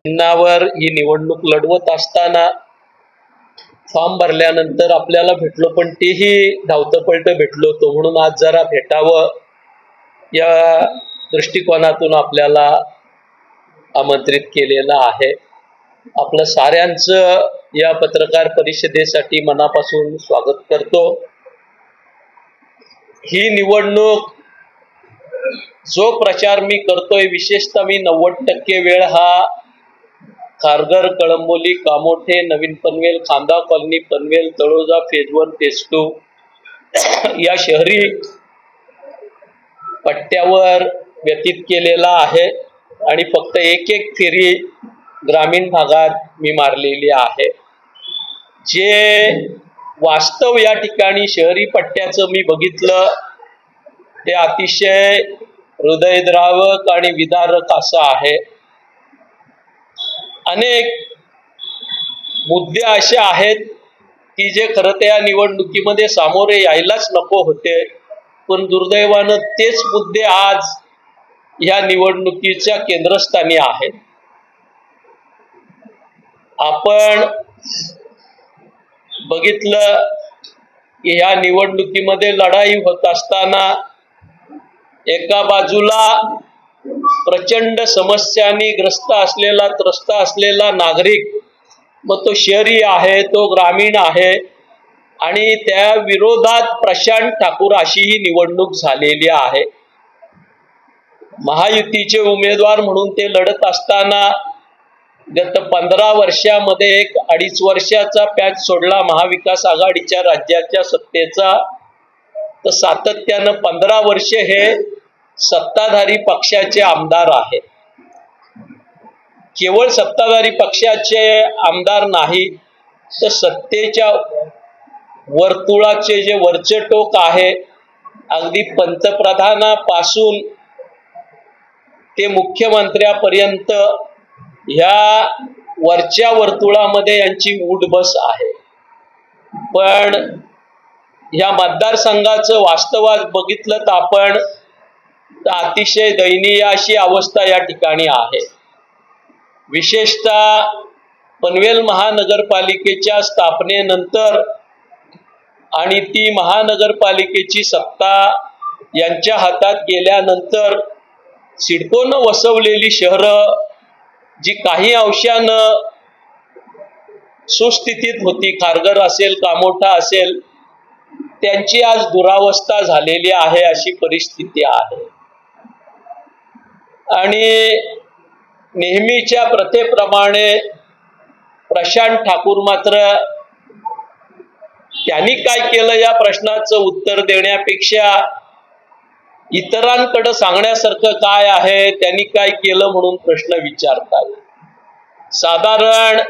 चिन्हावर ही निवडणूक लढवत असताना फॉर्म भरल्यानंतर आपल्याला भेटलो, पण तेही धावतं पलटं भेटलो होतो, म्हणून आज जरा भेटावं या दृष्टिकोनातून आपल्याला आमंत्रित केलेलं आहे. आपलं साऱ्यांचं या पत्रकार परिषदेसाठी मनापासून स्वागत करतो. ही निवडणूक जो प्रचार मी करतोय, विशेषतः मी 90% वेळ हा खारघर, कळंबोली, कामोठे, नवीन पनवेल, खांदा colony, Panvel, Taloja, phase 1, phase 2 या शहरी पट्ट्यावर व्यतीत केलेला आहे आणि फक्त एक फेरी ग्रामीण भागात मी मारलेली आहे. जे वास्तव या ठिकाणी शहरी पट्ट्याचं मी बघितलं ते अतिशय हृदयद्रावक आणि विदारक असं आहे. अनेक मुद्दे असे आहेत की जे खरं त्या निवडणुकीमध्ये सामोरे यायलाच नको होते, पण दुर्दैवानं तेच मुद्दे आज या निवडणुकीच्या केंद्रस्थानी आहेत. आपण बघितलं की या निवडणुकीमध्ये लढाई होत असताना एका बाजूला प्रचंड समस्यांनी त्रस्त असलेला नागरिक, मग तो शहरी आहे, तो ग्रामीण आहे, आणि त्या विरोधात प्रशांत ठाकूर अशी ही निवडणूक झालेली आहे. महायुतीचे उमेदवार म्हणून ते लढत असताना गत 15 वर्षामध्ये 1-2.5 वर्षाचा पॅच सोडला महाविकास आघाडीच्या राज्याच्या सत्तेचा, तर सातत्यानं 15 वर्ष हे सत्ताधारी पक्षाचे आमदार आहेत. केवळ सत्ताधारी पक्षाचे आमदार नाही, तर सत्तेच्या वर्तुळाचे जे वरचे टोक आहे, अगदी पंतप्रधानापासून ते मुख्यमंत्र्यापर्यंत ह्या वरच्या वर्तुळामध्ये यांची उठबस आहे. पण ह्या मतदारसंघाचं वास्तवात बघितलं तर आपण अतिशय दयनीय अशी अवस्था या ठिकाणी आहे. विशेषतः पनवेल महानगरपालिकेच्या स्थापनेनंतर आणि ती महानगरपालिकेची सत्ता यांच्या हातात गेल्यानंतर सिडकोनं वसवलेली शहरं जी काही अंशानं सुस्थितीत होती, खारघर असेल, कामोठा असेल, त्यांची आज दुरावस्था झालेली आहे अशी परिस्थिती आहे. आणि नेहमीच्या प्रथेप्रमाणे प्रशांत ठाकूर मात्र त्यांनी काय केलं या प्रश्नाचं उत्तर देण्यापेक्षा इतरांकडे सांगण्यासारखं काय आहे, त्यांनी काय केलं म्हणून प्रश्न विचारतात. साधारण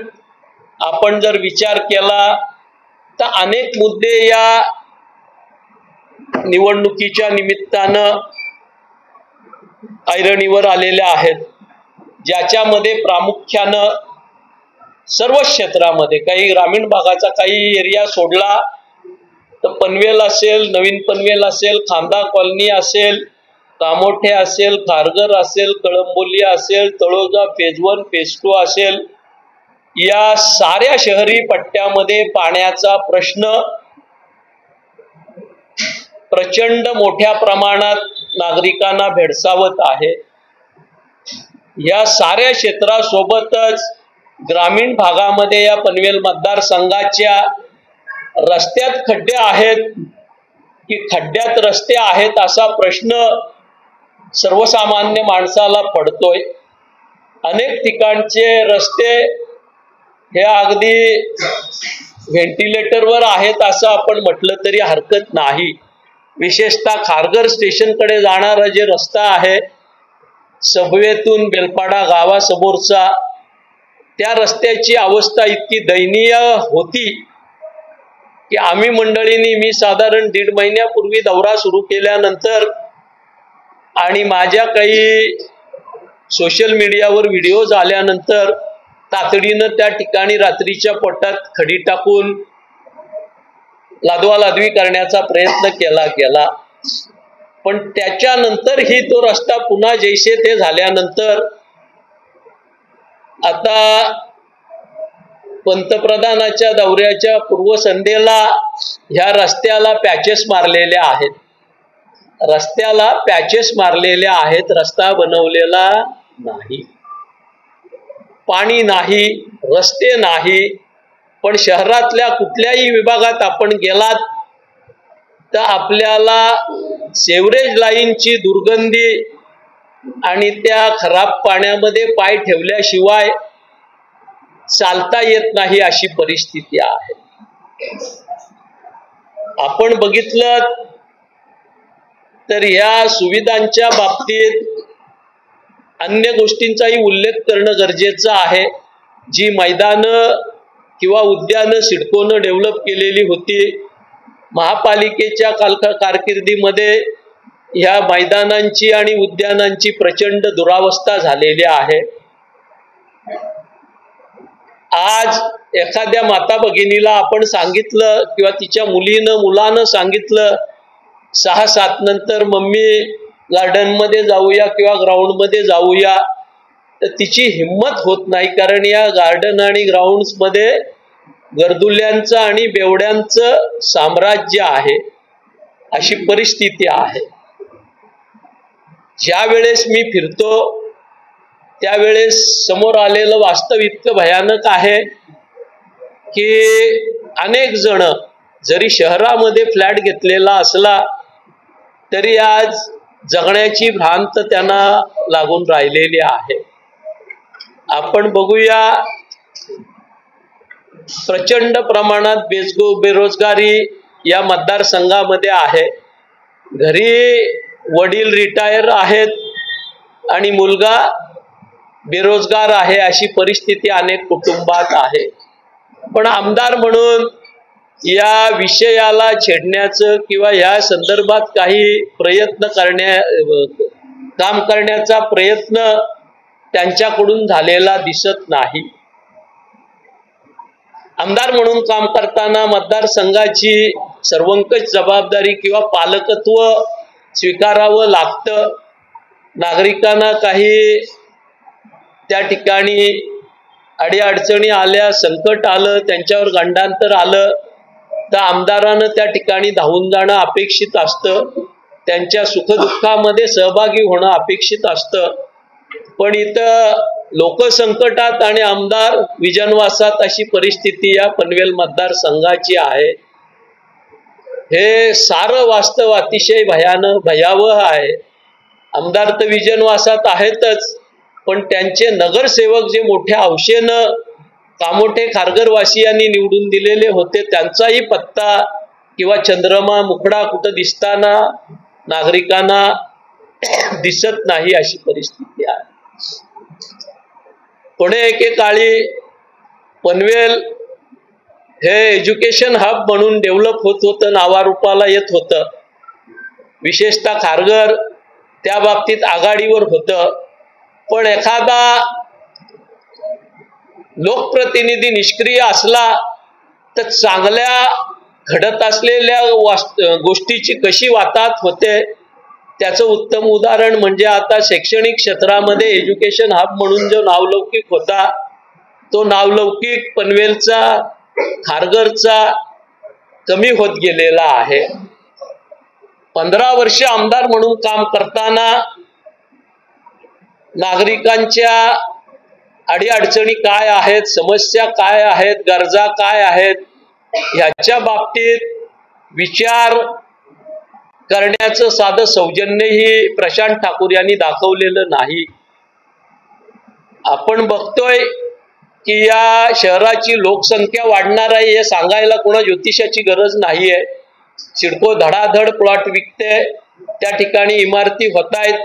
आपण जर विचार केला तर अनेक मुद्दे या निवडणुकीच्या निमित्तानं ऐरणीवर आलेले आहेत, ज्याच्यामध्ये प्रामुख्यानं सर्व क्षेत्रामध्ये, काही ग्रामीण भागाचा काही एरिया सोडला तर पनवेल असेल, नवीन पनवेल असेल, खांदा कॉलनी असेल, कामोठे असेल, खारघर असेल, कळंबोली असेल, तळोजा, फेज 1, फेज 2 असेल, या साऱ्या शहरी पट्ट्यामध्ये पाण्याचा प्रश्न प्रचंड मोठ्या प्रमाणात नागरिकांना भेडसावत आहे. या साऱ्या क्षेत्रासोबतच ग्रामीण भागामध्ये या पनवेल मतदारसंघाच्या रस्त्यात खड्डे आहेत की खड्ड्यात रस्ते आहेत असा प्रश्न सर्वसामान्य माणसाला पडतोय. अनेक ठिकाणचे रस्ते हे अगदी व्हेंटिलेटरवर आहेत असं आपण म्हटलं तरी हरकत नाही. विशेषतः खारघर स्टेशनकडे जाणारा जे रस्ता आहे, सबवेतून बेलपाडा गावासमोरचा, त्या रस्त्याची अवस्था इतकी दयनीय होती की आम्ही मंडळींनी, मी साधारण 1.5 महिन्यापूर्वी दौरा सुरू केल्यानंतर आणि माझ्या काही सोशल मीडियावर व्हिडिओज आल्यानंतर तातडीनं त्या ठिकाणी रात्रीच्या पोटात खडी टाकून लादवालादवी करण्याचा प्रयत्न केला गेला. पण त्याच्यानंतर ही तो रस्ता पुन्हा जैसे ते झाल्यानंतर आता पंतप्रधानाच्या दौऱ्याच्या पूर्वसंध्येला ह्या रस्त्याला पॅचेस मारलेल्या आहेत. रस्त्याला पॅचेस मारलेल्या आहेत, रस्ता बनवलेला नाही, पाणी नाही, रस्ते नाही. पण शहरातल्या कुठल्याही विभागात आपण गेलात तर आपल्याला सेवरेज लाईनची दुर्गंधी आणि त्या खराब पाण्यामध्ये पाय ठेवल्याशिवाय चालता येत नाही अशी परिस्थिती आहे. आपण बघितलं तर या सुविधांच्या बाबतीत अन्य गोष्टींचाही उल्लेख करणं गरजेचं आहे. जी मैदानं किंवा उद्यानं सिडकोनं डेव्हलप केलेली होती, महापालिकेच्या कारकिर्दीमध्ये ह्या मैदानांची आणि उद्यानांची प्रचंड दुरावस्था झालेली आहे. आज एखाद्या माता भगिनीला आपण सांगितलं किंवा तिच्या मुलानं सांगितलं 6-7 नंतर मम्मी गार्डन मध्ये जाऊया किंवा ग्राउंड मध्ये जाऊया, तर तिची हिंमत होत नाही. कारण या गार्डन आणि ग्राउंड्स मध्ये गर्दुल्यांचं आणि बेवड्यांचं साम्राज्य आहे, अशी परिस्थिती आहे. ज्या वेळेस मी फिरतो त्यावेळेस समोर आलेलं वास्तव इतकं भयानक आहे की अनेक जण जरी शहरामध्ये फ्लॅट घेतलेला असला तरी आज जगण्याची भ्रांत त्यांना लागून राहिलेली आहे. आपण बघूया प्रचंड प्रमाणात बेरोजगारी या मतदारसंघामध्ये आहे. घरी वडील रिटायर आहेत आणि मुलगा बेरोजगार आहे, अशी परिस्थिती अनेक कुटुंबात आहे. पण आमदार म्हणून या विषयाला छेडण्याचं किंवा या संदर्भात काही काम करण्याचा प्रयत्न त्यांच्याकडून झालेला दिसत नाही. आमदार म्हणून काम करताना मतदारसंघाची सर्वंकष जबाबदारी किंवा पालकत्व स्वीकारावं लागतं. नागरिकांना काही त्या ठिकाणी अडीअडचणी आल्या, संकट आलं, त्यांच्यावर गंडांतर आलं तर आमदारानं त्या ठिकाणी धावून जाणं अपेक्षित असतं, त्यांच्या सुखदुःखामध्ये सहभागी होणं अपेक्षित असतं. पण इथं लोकसंकटात आणि आमदार विजनवासात अशी परिस्थिती या पनवेल मतदारसंघाची आहे. हे सारं वास्तव अतिशय भयावह आहे. आमदार तर विजनवासात आहेतच, पण त्यांचे नगरसेवक जे मोठ्या हौशेनं कामोठे खारघरवासियांनी निवडून दिलेले होते त्यांचाही पत्ता किंवा चंद्रमा मुखडा कुठं दिसताना नागरिकांना दिसत नाही, अशी परिस्थिती आहे. पुढे एकेकाळी पनवेल हे एज्युकेशन हब म्हणून डेव्हलप होत होतं, नावारूपाला येत होतं. विशेषतः खारघर त्या बाबतीत आघाडीवर होतं. पण एखादा लोकप्रतिनिधी निष्क्रिय असला तर चांगल्या घडत असलेल्या गोष्टीची कशी वाताहत होते त्याचं उत्तम उदाहरण म्हणजे आता शैक्षणिक क्षेत्रामध्ये एज्युकेशन हब म्हणून जो नावलौकिक होता तो नावलौकिक पनवेलचा, खारघरचा कमी होत गेलेला आहे. 15 वर्ष आमदार म्हणून काम करताना नागरिकांच्या अडीअडचणी काय आहेत, समस्या काय आहेत, गरजा काय आहेत ह्याच्या बाबतीत विचार करण्याचं साधं सौजन्यही प्रशांत ठाकूर यांनी दाखवलेलं नाही. आपण बघतोय की या शहराची लोकसंख्या वाढणार आहे हे सांगायला कोणा ज्योतिषाची गरज नाहीये. सिडको धडाधड प्लॉट विकते, त्या ठिकाणी इमारती होत आहेत.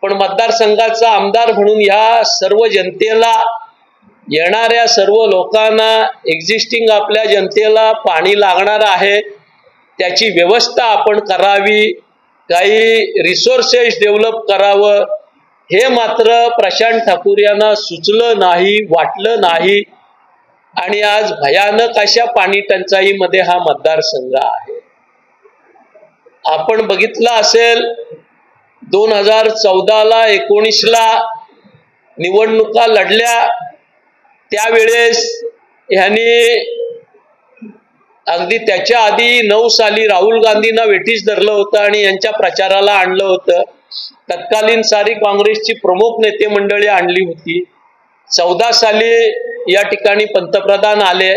पण मतदारसंघाचा आमदार म्हणून ह्या सर्व जनतेला, येणाऱ्या सर्व लोकांना, एक्झिस्टिंग आपल्या जनतेला पाणी लागणार आहे त्याची व्यवस्था आपण करावी, काही रिसोर्सेस डेव्हलप करावं, हे मात्र प्रशांत ठाकूर यांना सुचलं नाही, वाटलं नाही. आणि आज भयानक अशा पाणी टंचाईमध्ये हा मतदारसंघ आहे. आपण बघितलं असेल 2014ला 19ला निवडणुका लढल्या त्यावेळेस ह्यांनी अगदी त्याच्या आधी 9 साली राहुल गांधींना वेठीस धरलं होतं आणि यांच्या प्रचाराला आणलं होतं. तत्कालीन सारी काँग्रेसची प्रमुख नेते मंडळी आणली होती. 14 साली या ठिकाणी पंतप्रधान आले.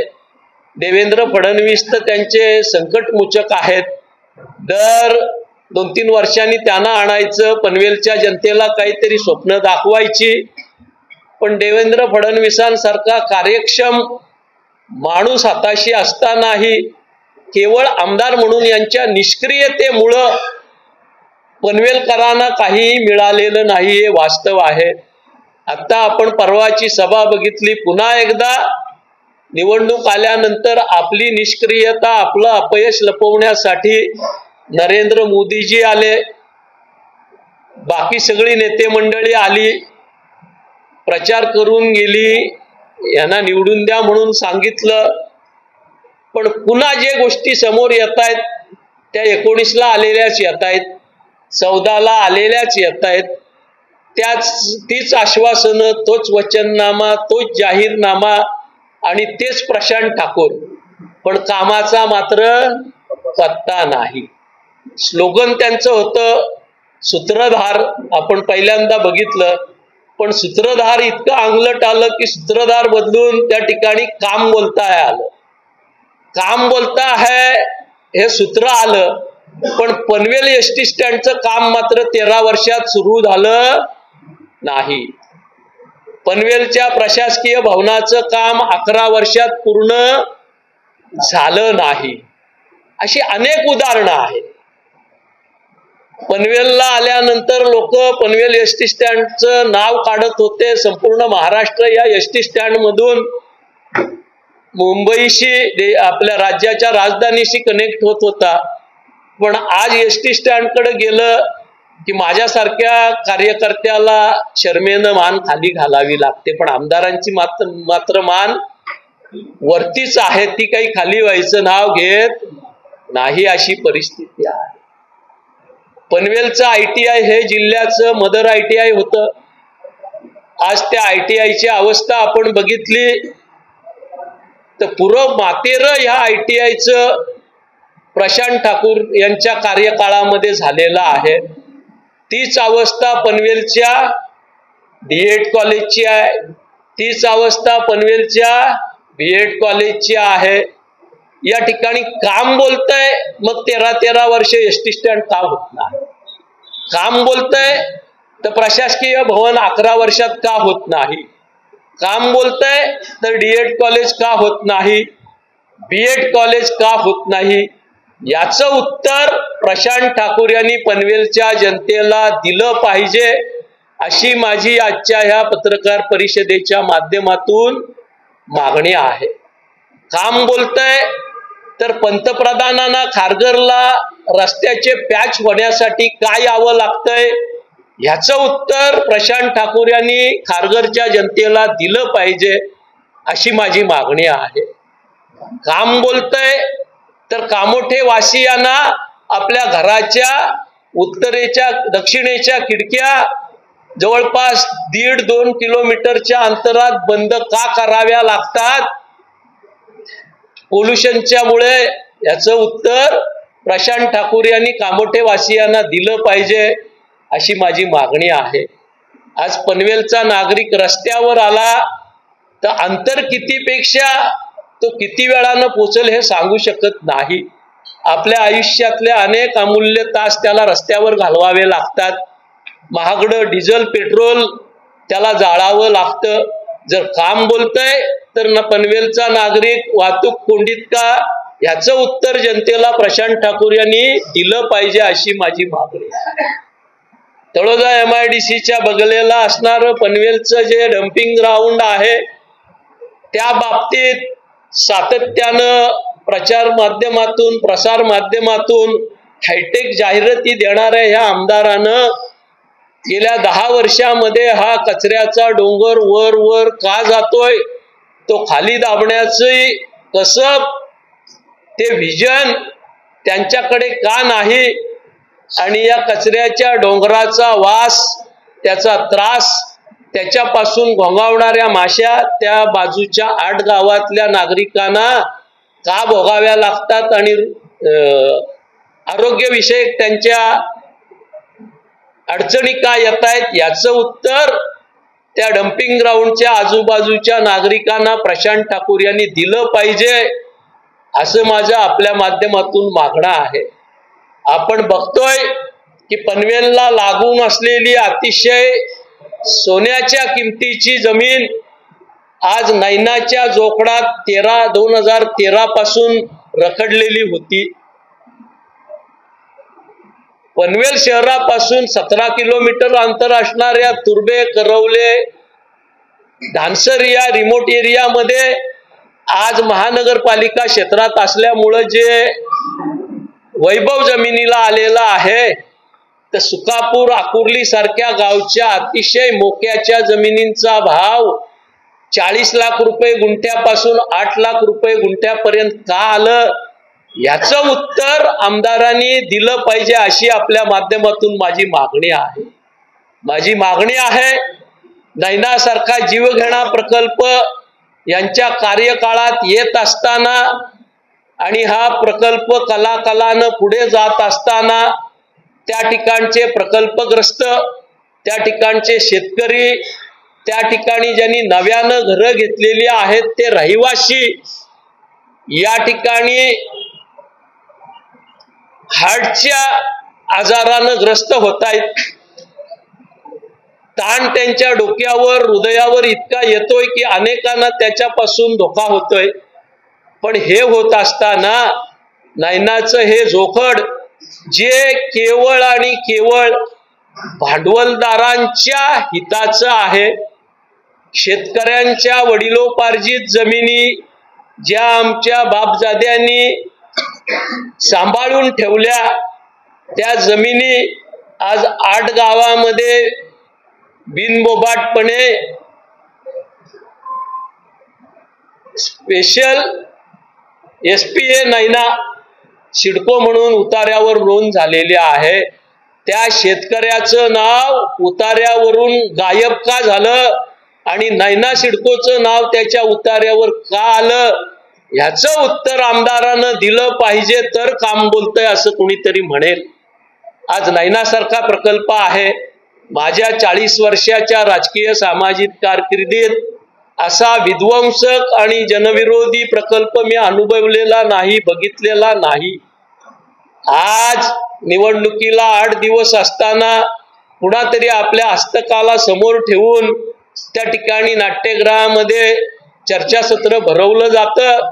देवेंद्र फडणवीस तर त्यांचे संकटमोचक आहेत. दर 2-3 वर्षांनी त्यांना आणायचं, पनवेलच्या जनतेला काहीतरी स्वप्न दाखवायची. पण देवेंद्र फडणवीसांसारखा कार्यक्षम माणूस हाताशी असतानाही केवळ आमदार म्हणून यांच्या निष्क्रियतेमुळं पनवेलकरांना काहीही मिळालेलं नाही, हे वास्तव आहे. आता आपण परवाची सभा बघितली. पुन्हा एकदा निवडणूक आल्यानंतर आपली निष्क्रियता, आपलं अपयश लपवण्यासाठी नरेंद्र मोदीजी आले, बाकी सगळी नेते मंडळी आली, प्रचार करून गेली, यांना निवडून द्या म्हणून सांगितलं. पण पुन्हा जे गोष्टी समोर येत आहेत त्या 19ला आलेल्याच येत आहेत, 14ला आलेल्याच येत आहेत. तीच आश्वासनं, तोच वचननामा, तोच जाहीरनामा आणि तेच प्रशांत ठाकूर, पण कामाचा मात्र पत्ता नाही. स्लोगन त्यांचं होतं सूत्रधार, आपण पहिल्यांदा बघितलं. पण सूत्रधार इतकं अंगलट आलं की सूत्रधार बदलून त्या ठिकाणी काम बोलता है आलं. काम बोलता है हे सूत्र आलं, पण पनवेल एसटी स्टँडचं काम मात्र 13 वर्षात सुरू झालं नाही. पनवेलच्या प्रशासकीय भवनाचं काम 11 वर्षात पूर्ण झालं नाही. अशी अनेक उदाहरणं आहेत. पनवेलला आल्यानंतर लोक पनवेल एसटी स्टँडचं नाव काढत होते. संपूर्ण महाराष्ट्र या एसटी स्टँड मधून मुंबईशी, आपल्या राज्याच्या राजधानीशी कनेक्ट होत होता. पण आज एसटी स्टँडकडे गेलं की माझ्यासारख्या कार्यकर्त्याला शर्मेनं मान खाली घालावी लागते. पण आमदारांची मात्र मान वरतीच आहे, ती काही खाली व्हायचं नाव घेत नाही, अशी परिस्थिती आहे. पनवेलचं ITI हे जिल्ह्याचं मदर ITI होतं. आज त्या ITIची अवस्था आपण बघितली तर पूर्व मातेर ह्या ITIचं प्रशांत ठाकूर यांच्या कार्यकाळामध्ये झालेला आहे. तीच अवस्था पनवेलच्या DED कॉलेजची आहे, तीच अवस्था पनवेलच्या BED कॉलेजची आहे. या ठिकाणी काम बोलतंय, मग 13 वर्ष एसटी स्टँड का होत नाही? काम बोलतंय तर प्रशासकीय भवन 11 वर्षात का होत नाही? काम बोलतंय तर DED कॉलेज का होत नाही? BED कॉलेज का होत नाही? याचं उत्तर प्रशांत ठाकूर यांनी पनवेलच्या जनतेला दिलं पाहिजे, अशी माझी आजच्या ह्या पत्रकार परिषदेच्या माध्यमातून मागणी आहे. काम बोलतंय तर पंतप्रधानांना खारघरला रस्त्याचे पॅच होण्यासाठी काय यावं लागतंय ह्याचं उत्तर प्रशांत ठाकूर यांनी खारघरच्या जनतेला दिलं पाहिजे, अशी माझी मागणी आहे. काम बोलतंय तर कामोठे वासियांना आपल्या घराच्या उत्तरेच्या दक्षिणेच्या खिडक्या जवळपास 1.5-2 किलोमीटरच्या अंतरात बंद का कराव्या लागतात? पोल्युशनच्या मुळे. याचं उत्तर प्रशांत ठाकूर यांनी कामोठे वासियांना दिलं पाहिजे, अशी माझी मागणी आहे. आज पनवेलचा नागरिक रस्त्यावर आला तर अंतर कितीपेक्षा तो किती वेळानं पोचेल हे सांगू शकत नाही. आपल्या आयुष्यातले अनेक अमूल्य तास त्याला रस्त्यावर घालवावे लागतात. महागडं डिझेल पेट्रोल त्याला जाळावं लागतं. जर काम बोलतंय तर पनवेलचा नागरिक वाहतूक कोंडीत का, याचं उत्तर जनतेला प्रशांत ठाकूर यांनी दिलं पाहिजे, अशी माझी मागणी आहे. तळोजा MIDCच्या बगलेला असणारं पनवेलचं जे डम्पिंग ग्राउंड आहे त्या बाबतीत सातत्यानं प्रचार माध्यमातून, प्रसार माध्यमातून हायटेक जाहिराती देणाऱ्या ह्या आमदारानं गेल्या 10 वर्षामध्ये हा कचऱ्याचा डोंगर वर वर का जातोय, तो खाली दाबण्याचं कसं ते व्हिजन त्यांच्याकडे का नाही? आणि या कचऱ्याच्या डोंगराचा वास, त्याचा त्रास त्याच्यापासून घोंगावणाऱ्या माश्या त्या बाजूच्या 8 गावातल्या नागरिकांना का भोगाव्या लागतात आणि आरोग्यविषयक त्यांच्या अडचणी का येत आहेत याचं उत्तर त्या डम्पिंग ग्राउंडच्या आजूबाजूच्या नागरिकांना प्रशांत ठाकूर यांनी दिलं पाहिजे, असं माझं आपल्या माध्यमातून मागणं आहे. आपण बघतोय की पनवेलला लागून असलेली अतिशय सोन्याच्या किमतीची जमीन आज नैनाच्या जोखडात 2013 पासून रखडलेली होती. पनवेल शहरापासून 17 किलोमीटर अंतर असणाऱ्या तुर्बे, करवले, धानसर या रिमोट एरियामध्ये आज महानगरपालिका क्षेत्रात असल्यामुळं जे वैभव जमिनीला आलेला आहे, तर सुकापूर, आकुर्ली सारख्या गावच्या अतिशय मोक्याच्या जमिनींचा भाव 40 लाख रुपये गुंठ्यापासून 8 लाख रुपये गुंठ्यापर्यंत का आलं, याचं उत्तर आमदारांनी दिलं पाहिजे, अशी आपल्या माध्यमातून माझी मागणी आहे. माझी मागणी आहे, नैनासारखा जीवघेणा प्रकल्प यांच्या कार्यकाळात येत असताना आणि हा प्रकल्प कलाकालानं पुढे जात असताना त्या ठिकाणचे प्रकल्पग्रस्त, त्या ठिकाणचे शेतकरी, त्या ठिकाणी ज्यांनी नव्यानं घरं घेतलेली आहेत ते रहिवासी या ठिकाणी हार्टच्या आजारानं ग्रस्त होत आहेत. ताण त्यांच्या डोक्यावर, हृदयावर इतका येतोय की अनेकांना त्याच्यापासून धोका होतोय. पण हे होत असताना नैनाचं हे जोखड जे केवळ आणि केवळ भांडवलदारांच्या हिताचं आहे, शेतकऱ्यांच्या वडिलोपार्जित जमिनी ज्या आमच्या बापजाद्यांनी सांभाळून ठेवल्या, त्या जमिनी आज 8 गावामध्ये बिनबोभाटपणे स्पेशल SPA नैना सिडको म्हणून उतार्यावर नोंद झालेली आहे. त्या शेतकऱ्याचं नाव उतार्यावरून गायब का झालं आणि नैना सिडकोचं नाव त्याच्या उतार्यावर का आलं, ह्याचं उत्तर आमदारानं दिलं पाहिजे, तर काम बोलतंय असं कोणीतरी म्हणेल. आज नैनासारखा प्रकल्प आहे. माझ्या 40 वर्षाच्या राजकीय सामाजिक कारकिर्दीत असा विध्वंसक आणि जनविरोधी प्रकल्प मी अनुभवलेला नाही, बघितलेला नाही. आज निवडणुकीला 8 दिवस असताना कुणातरी आपल्या हस्तकाला समोर ठेवून त्या ठिकाणी नाट्यगृहामध्ये चर्चासत्र भरवलं जातं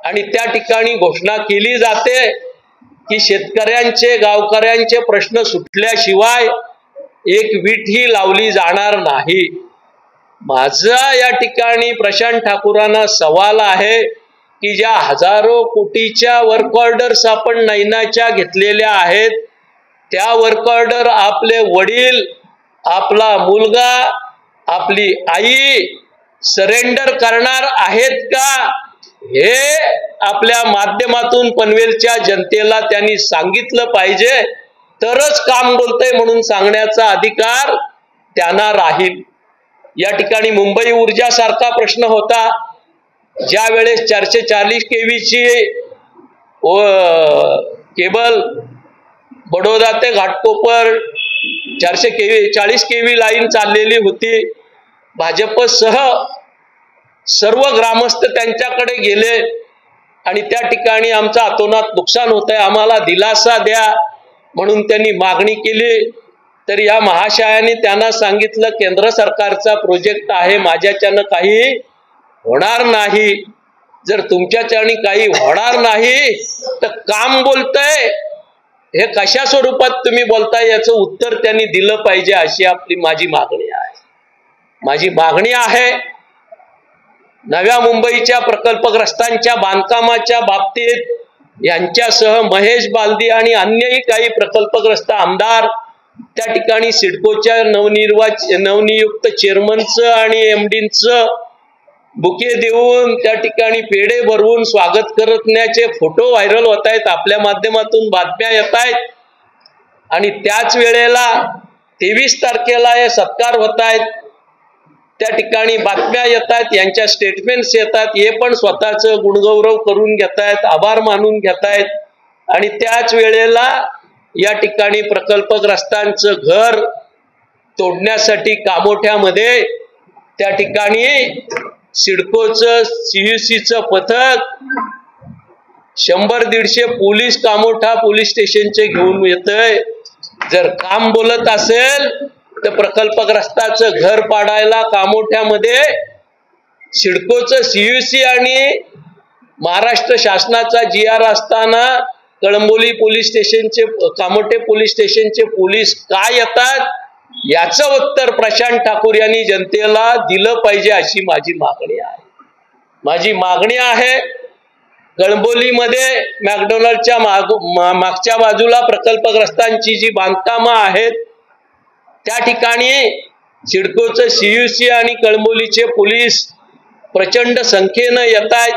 आणि त्या ठिकाणी घोषणा केली जाते की शेतकऱ्यांचे, गावकऱ्यांचे प्रश्न सुटल्याशिवाय एक वीटही लावली जाणार नाही. माझा या ठिकाणी प्रशांत ठाकूरांना सवाल आहे की ज्या हजारो कोटीच्या वर्क ऑर्डर्स आपण नैनाच्या घेतलेल्या आहेत, त्या वर्क ऑर्डर आपले वडील, आपला मुलगा, आपली आई सरेंडर करणार आहेत का, हे आपल्या माध्यमातून पनवेलच्या जनतेला त्यांनी सांगितलं पाहिजे, तरच काम बोलतंय म्हणून सांगण्याचा अधिकार त्यांना राहील. या ठिकाणी मुंबई ऊर्जा सारखा प्रश्न होता, ज्या वेळेस 440 केवीची केबल बडोदा ते घाटकोपर 440 केवी लाईन चाललेली होती. भाजपसह सर्व ग्रामस्थ त्यांच्याकडे गेले आणि त्या ठिकाणी आमचं अतोनात नुकसान होत आहे, आम्हाला दिलासा द्या म्हणून त्यांनी मागणी केली. तर या महाशयांनी त्यांना सांगितलं केंद्र सरकारचा प्रोजेक्ट आहे, माझ्याच्यानं काही होणार नाही. जर तुमच्याच्याने काही होणार नाही तर काम बोलतंय हे कशा स्वरूपात तुम्ही बोलताय याचं उत्तर त्यांनी दिलं पाहिजे, अशी आपली माझी मागणी आहे. माझी मागणी आहे, नव्या मुंबईच्या प्रकल्पग्रस्तांच्या बांधकामाच्या बाबतीत यांच्यासह महेश बालदी आणि अन्यही काही प्रकल्पग्रस्त आमदार त्या ठिकाणी सिडकोच्या नवनियुक्त चेअरमनचं आणि MDचं बुके देऊन त्या ठिकाणी पेढे भरवून स्वागत करण्याचे फोटो व्हायरल होत आहेत, आपल्या माध्यमातून बातम्या येत आहेत. आणि त्याच वेळेला 23 तारखेला हे सत्कार होत आहेत. त्या ठिकाणी बातम्या येतात, यांच्या स्टेटमेंट्स येतात, हे पण स्वतःचं गुणगौरव करून घेतायत, आभार मानून घेतायत आणि त्याच वेळेला या ठिकाणी प्रकल्पग्रस्तांचं घर तोडण्यासाठी कामोठ्यामध्ये त्या ठिकाणी सिडकोचं CUCचं पथक 100-150 पोलीस कामोठा पोलीस स्टेशनचे घेऊन येतंय. जर काम बोलत असेल तर प्रकल्पग्रस्ताचं घर पाडायला कामोठ्यामध्ये सिडकोचं CUC आणि महाराष्ट्र शासनाचा GR असताना कळंबोली पोलीस स्टेशनचे कामोठे पोलीस स्टेशनचे पोलीस का येतात, याचं उत्तर प्रशांत ठाकूर यांनी जनतेला दिलं पाहिजे अशी माझी मागणी आहे. माझी मागणी आहे कळंबोलीमध्ये मॅकडोनल्डच्या मागच्या बाजूला प्रकल्पग्रस्तांची जी बांधकामं आहेत त्या ठिकाणी सिडकोचं CUC आणि कळंबोलीचे पोलीस प्रचंड संख्येनं येत आहेत.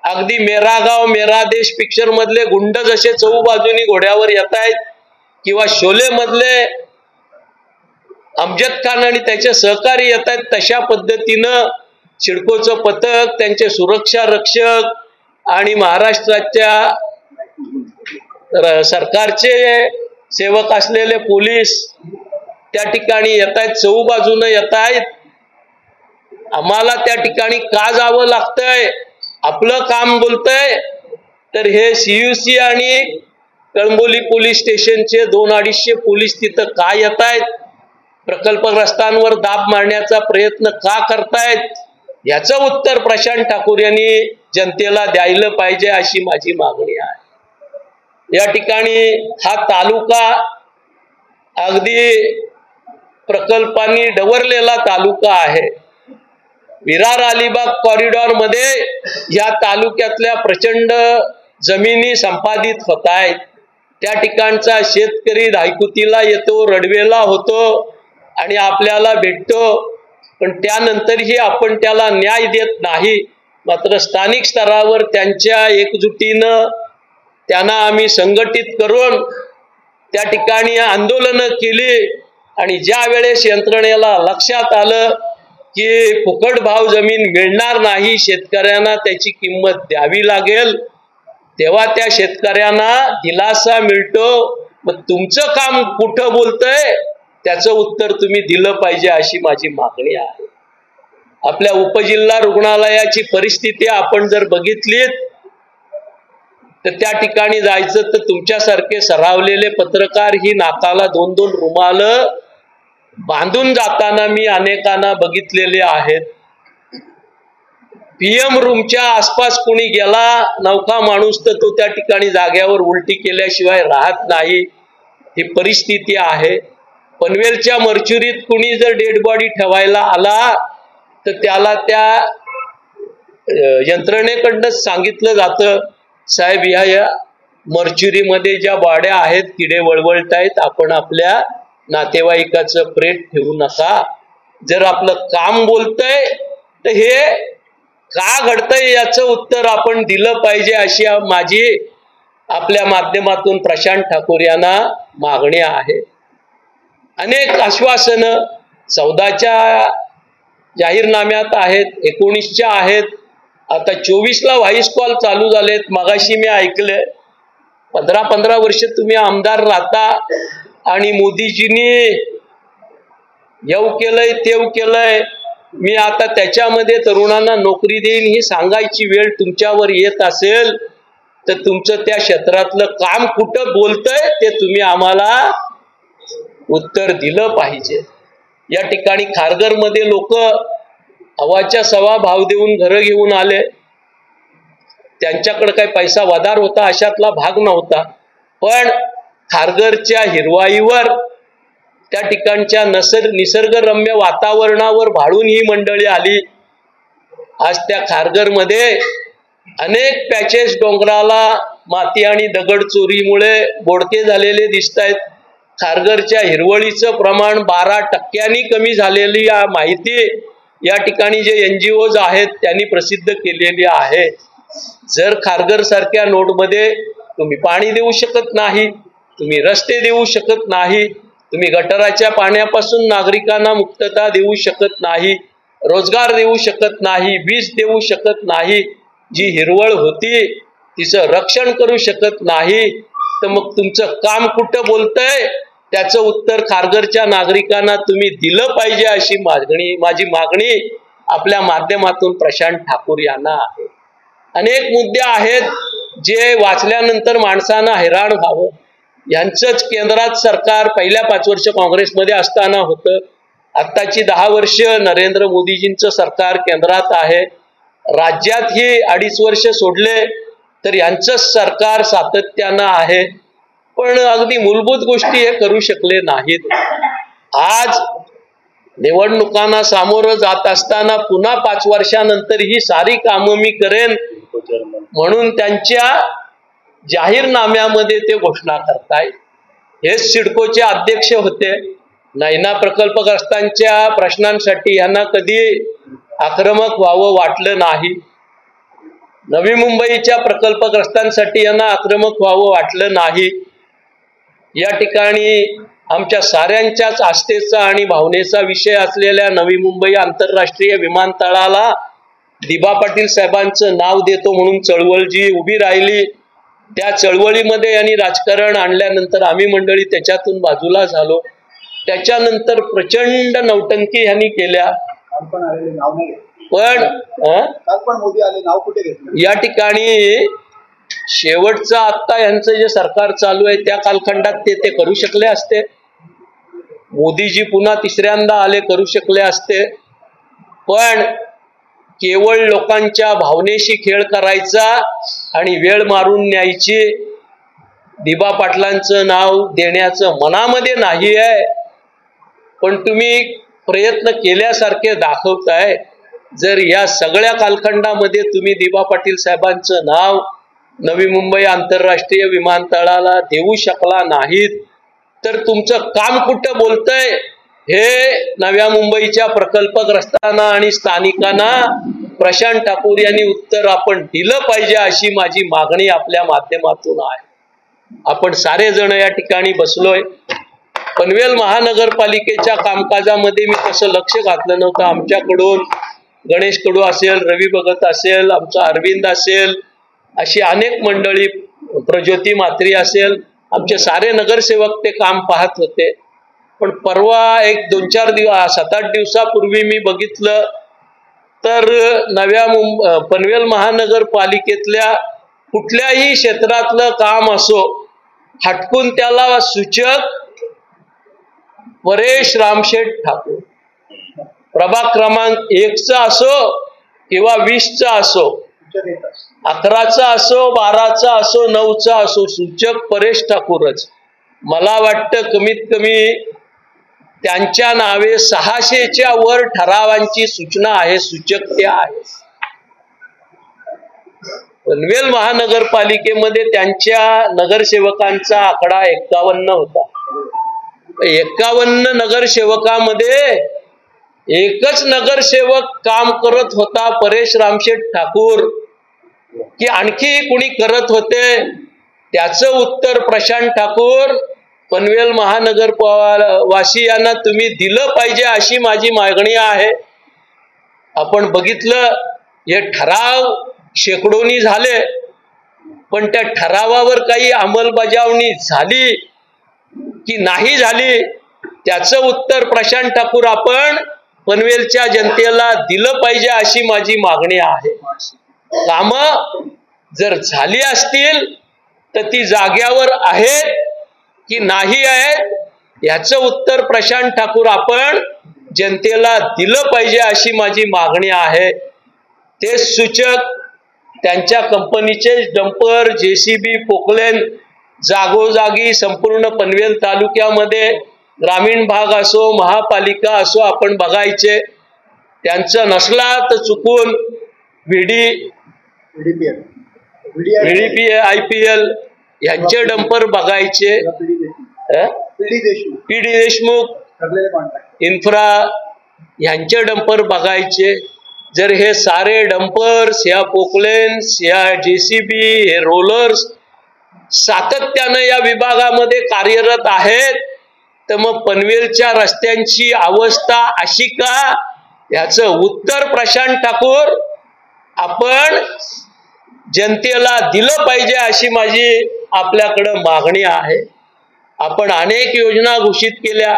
अगदी मेरा गाव मेरा देश पिक्चर मधले गुंड जसे चहूबाजूनी घोड्यावर येत आहेत किंवा शोले मधले अमजद खान आणि त्याचे सहकारी येत आहेत, तशा पद्धतीनं सिडकोचं पथक, त्यांचे सुरक्षा रक्षक आणि महाराष्ट्राच्या सरकारचे सेवक असलेले पोलीस त्या ठिकाणी येत आहेत, चहूबाजूनं येत आहेत. आम्हाला त्या ठिकाणी का जावं लागतंय? आपलं काम बोलतंय तर हे CUC आणि कळंबोली पोलीस स्टेशनचे 200-250 पोलीस तिथं का येत आहेत? प्रकल्पग्रस्तांवर दाब मारण्याचा प्रयत्न का करतायत? याचं उत्तर प्रशांत ठाकूर यांनी जनतेला द्यायला पाहिजे अशी माझी मागणी आहे. या ठिकाणी हा तालुका अगदी प्रकल्पांनी डवरलेला तालुका आहे. विरार अलिबाग कॉरिडॉर मध्ये या तालुक्यातल्या प्रचंड जमिनी संपादित होत आहेत. त्या ठिकाणचा शेतकरी धायकुतीला येतो, रडवेला होतो आणि आपल्याला भेटतो, पण त्यानंतरही आपण त्याला न्याय देत नाही. मात्र स्थानिक स्तरावर त्यांच्या एकजुटीनं त्यांना आम्ही संघटित करून त्या ठिकाणी आंदोलनं केली आणि ज्या वेळेस यंत्रणेला लक्षात आलं की फुकट भाव जमीन मिळणार नाही, शेतकऱ्यांना त्याची किंमत द्यावी लागेल, तेव्हा त्या शेतकऱ्यांना दिलासा मिळतो. मग तुमचं काम कुठं बोलतंय त्याचं उत्तर तुम्ही दिलं पाहिजे अशी माझी मागणी आहे. आपल्या उपजिल्हा रुग्णालयाची परिस्थिती आपण जर बघितली तर त्या ठिकाणी जायचं तर तुमच्यासारखे सरावलेले पत्रकार ही नाकाला 2-2 रुमाल बांधून जाताना मी अनेकांना बघितलेले आहेत. PM रूमच्या आसपास कुणी गेला नौका माणूस तर तो त्या ठिकाणी जाग्यावर उलटी केल्याशिवाय राहत नाही, ही परिस्थिती आहे. पनवेलच्या मर्चुरीत कुणी जर डेड बॉडी ठेवायला आला तर त्याला त्या यंत्रणेकडनंच सांगितलं जातं, साहेब या मर्चुरीमध्ये ज्या बॉड्या आहेत किडे वळवळतायत, आपण आपल्या नातेवाईकाचं प्रेत ठेवू नका. जर आपलं काम बोलतंय तर हे का घडतंय याचं उत्तर आपण दिलं पाहिजे अशी माझी आपल्या माध्यमातून प्रशांत ठाकूर यांना मागणी आहे. अनेक आश्वासनं 14च्या जाहीरनाम्यात आहेत, 19च्या आहेत, आता 24ला व्हाईस कॉल चालू झालेत. मगाशी मी ऐकलंय 15-15 वर्ष तुम्ही आमदार राहता आणि मोदीजींनी येऊ केलंय तेव केलंय, मी आता त्याच्यामध्ये तरुणांना नोकरी देईन ही सांगायची वेळ तुमच्यावर येत असेल तर तुमचं त्या क्षेत्रातलं काम कुठं बोलतंय ते तुम्ही आम्हाला उत्तर दिलं पाहिजे. या ठिकाणी खारघरमध्ये लोक हवाच्या सवा भाव देऊन घरं घेऊन आले. त्यांच्याकडे काही पैसा वधार होता अशातला भाग नव्हता, पण खारघरच्या हिरवाईवर त्या ठिकाणच्या निसर्गरम्य वातावरणावर भाळून ही मंडळी आली. आज त्या खारघरमध्ये अनेक पॅचेस डोंगराला माती आणि दगड चोरीमुळे बोडके झालेले दिसत आहेत. खारघरच्या हिरवळीचं प्रमाण 12% कमी झालेली माहिती या ठिकाणी जे NGOज आहेत त्यांनी प्रसिद्ध केलेली आहे. जर खारघर सारख्या नोडमध्ये तुम्ही पाणी देऊ शकत नाही, तुम्ही रस्ते देऊ शकत नाही, तुम्ही गटाराच्या पाण्यापासून नागरिकांना मुक्तता देऊ शकत नाही, रोजगार देऊ शकत नाही, वीज देऊ शकत नाही, जी हिरवळ होती तिचं रक्षण करू शकत नाही, तर मग तुमचं काम कुठं बोलतंय? त्याचं उत्तर खारघरच्या नागरिकांना तुम्ही दिलं पाहिजे अशी माझी मागणी आपल्या माध्यमातून प्रशांत ठाकूर यांना आहे. अनेक मुद्दे आहेत जे वाचल्यानंतर माणसांना हैराण व्हावं. यांचंच केंद्रात सरकार पहिल्या 5 वर्ष काँग्रेसमध्ये असताना होतं, आत्ताची 10 वर्ष नरेंद्र मोदीजींचं सरकार केंद्रात आहे, राज्यात ही 2.5 वर्ष सोडले तर यांचंच सरकार सातत्यानं आहे, पण अगदी मूलभूत गोष्टी हे करू शकले नाहीत. आज निवडणुकांना सामोरं जात असताना पुन्हा 5 वर्षानंतर ही सारी कामं मी करेन म्हणून त्यांच्या जाहीरनाम्यामध्ये ते घोषणा करतायत. हेच सिडकोचे अध्यक्ष होते. नैना प्रकल्पग्रस्तांच्या प्रश्नांसाठी यांना कधी आक्रमक व्हावं वाटलं नाही. नवी मुंबईच्या प्रकल्पग्रस्तांसाठी यांना आक्रमक व्हावं वाटलं नाही. या ठिकाणी आमच्या साऱ्यांच्याच आस्थेचा आणि भावनेचा विषय असलेल्या नवी मुंबई आंतरराष्ट्रीय विमानतळाला दिबा पाटील साहेबांचं नाव देतो म्हणून चळवळ जी उभी राहिली, त्या चळवळीमध्ये यांनी राजकारण आणल्यानंतर आम्ही मंडळी त्याच्यातून बाजूला झालो. त्याच्यानंतर प्रचंड नौटंकी यांनी केल्या, पण या ठिकाणी शेवटचं आता यांचं जे सरकार चालू आहे त्या कालखंडात ते करू शकले असते. मोदीजी पुन्हा 3ऱ्यांदा आले, करू शकले असते, पण केवळ लोकांच्या भावनेशी खेळ करायचा आणि वेळ मारून न्यायची. दिबा पाटलांचं नाव देण्याचं मनामध्ये नाही आहे, पण तुम्ही प्रयत्न केल्यासारखे दाखवताय. जर या सगळ्या कालखंडामध्ये तुम्ही दिबा पाटील साहेबांचं नाव नवी मुंबई आंतरराष्ट्रीय विमानतळाला देऊ शकला नाहीत, तर तुमचं काम कुठं बोलतंय हे नव्या मुंबईच्या प्रकल्पग्रस्तांना आणि स्थानिकांना प्रशांत ठाकूर यांनी उत्तर आपण दिलं पाहिजे अशी माझी मागणी आपल्या माध्यमातून आहे. आपण सारे जण या ठिकाणी बसलोय. पनवेल महानगरपालिकेच्या कामकाजामध्ये मी तसं लक्ष घातलं नव्हतं. आमच्याकडून गणेश कडू असेल, रवी भगत असेल, आमचा अरविंद असेल, अशी अनेक मंडळी, प्रज्योती म्हात्रे असेल, आमचे सारे नगरसेवक ते काम पाहत होते. पण परवा एक 2-4 दिवस 7-8 दिवसापूर्वी मी बघितलं तर पनवेल महानगरपालिकेतल्या कुठल्याही क्षेत्रातलं काम असो, हटकून त्याला सूचक परेश रामशेठ ठाकूर, प्रभाग क्रमांक 1चा असो किंवा 20चा असो, 11चा असो, 12चा असो, 9चा असो, सूचक परेश ठाकूरच. मला वाटतं कमीत कमी त्यांच्या नावे 600च्या वर ठरावांची सूचना आहे, सूचक ते आहे. पनवेल महानगरपालिकेमध्ये त्यांच्या नगरसेवकांचा आकडा 51 होता. 51 नगरसेवकामध्ये एकच नगरसेवक काम करत होता परेश रामशेठ ठाकूर, की आणखी कुणी करत होते? त्याचं उत्तर प्रशांत ठाकूर पनवेल महानगर वासियांना तुम्ही दिलं पाहिजे अशी माझी मागणी आहे. आपण बघितलं हे ठराव शेकडोनी झाले, पण त्या ठरावावर काही अंमलबजावणी झाली की नाही झाली त्याचं उत्तर प्रशांत ठाकूर आपण पनवेलच्या जनतेला दिलं पाहिजे अशी माझी मागणी आहे. कामं जर झाली असतील तर ती जाग्यावर आहेत की नाही आहेत याचं उत्तर प्रशांत ठाकूर आपण जनतेला दिलं पाहिजे अशी माझी मागणी आहे. ते सूचक त्यांच्या कंपनीचे डंपर, JCB, पोकलेन जागोजागी संपूर्ण पनवेल तालुक्यामध्ये ग्रामीण भाग असो, महापालिका असो आपण बघायचे. त्यांचं नसला तर चुकून VDP, IPL यांचे डंपर बघायचे, PD देशमुख, इन्फ्रा यांचे डंपर बघायचे. जर हे सारे डंपर्स, या पोकलेन्स, या JCB, हे रोलर्स सातत्यानं या विभागामध्ये कार्यरत आहेत, तर मग पनवेलच्या रस्त्यांची अवस्था अशी का याचं उत्तर प्रशांत ठाकूर आपण जनतेला दिलं पाहिजे अशी माझी आपल्याकडे मागणी आहे. आपण अनेक योजना घोषित केल्या.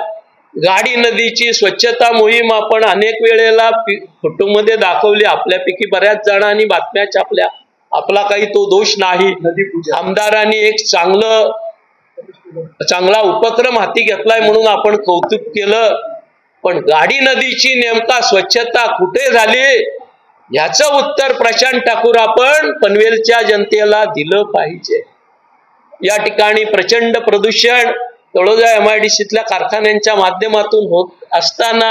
गाडी नदीची स्वच्छता मोहीम आपण अनेक वेळेला फोटोमध्ये दाखवली. आपल्यापैकी बऱ्याच जणांनी बातम्या छापल्या. आपला काही तो दोष नाही. आमदारांनी एक चांगला उपक्रम हाती घेतलाय म्हणून आपण कौतुक केलं. पण गाडी नदीची नेमका स्वच्छता कुठे झाली याचं उत्तर प्रशांत ठाकूर आपण पनवेलच्या जनतेला दिलं पाहिजे. या ठिकाणी प्रचंड प्रदूषण तळोजा MIDCतल्या कारखान्यांच्या माध्यमातून होत असताना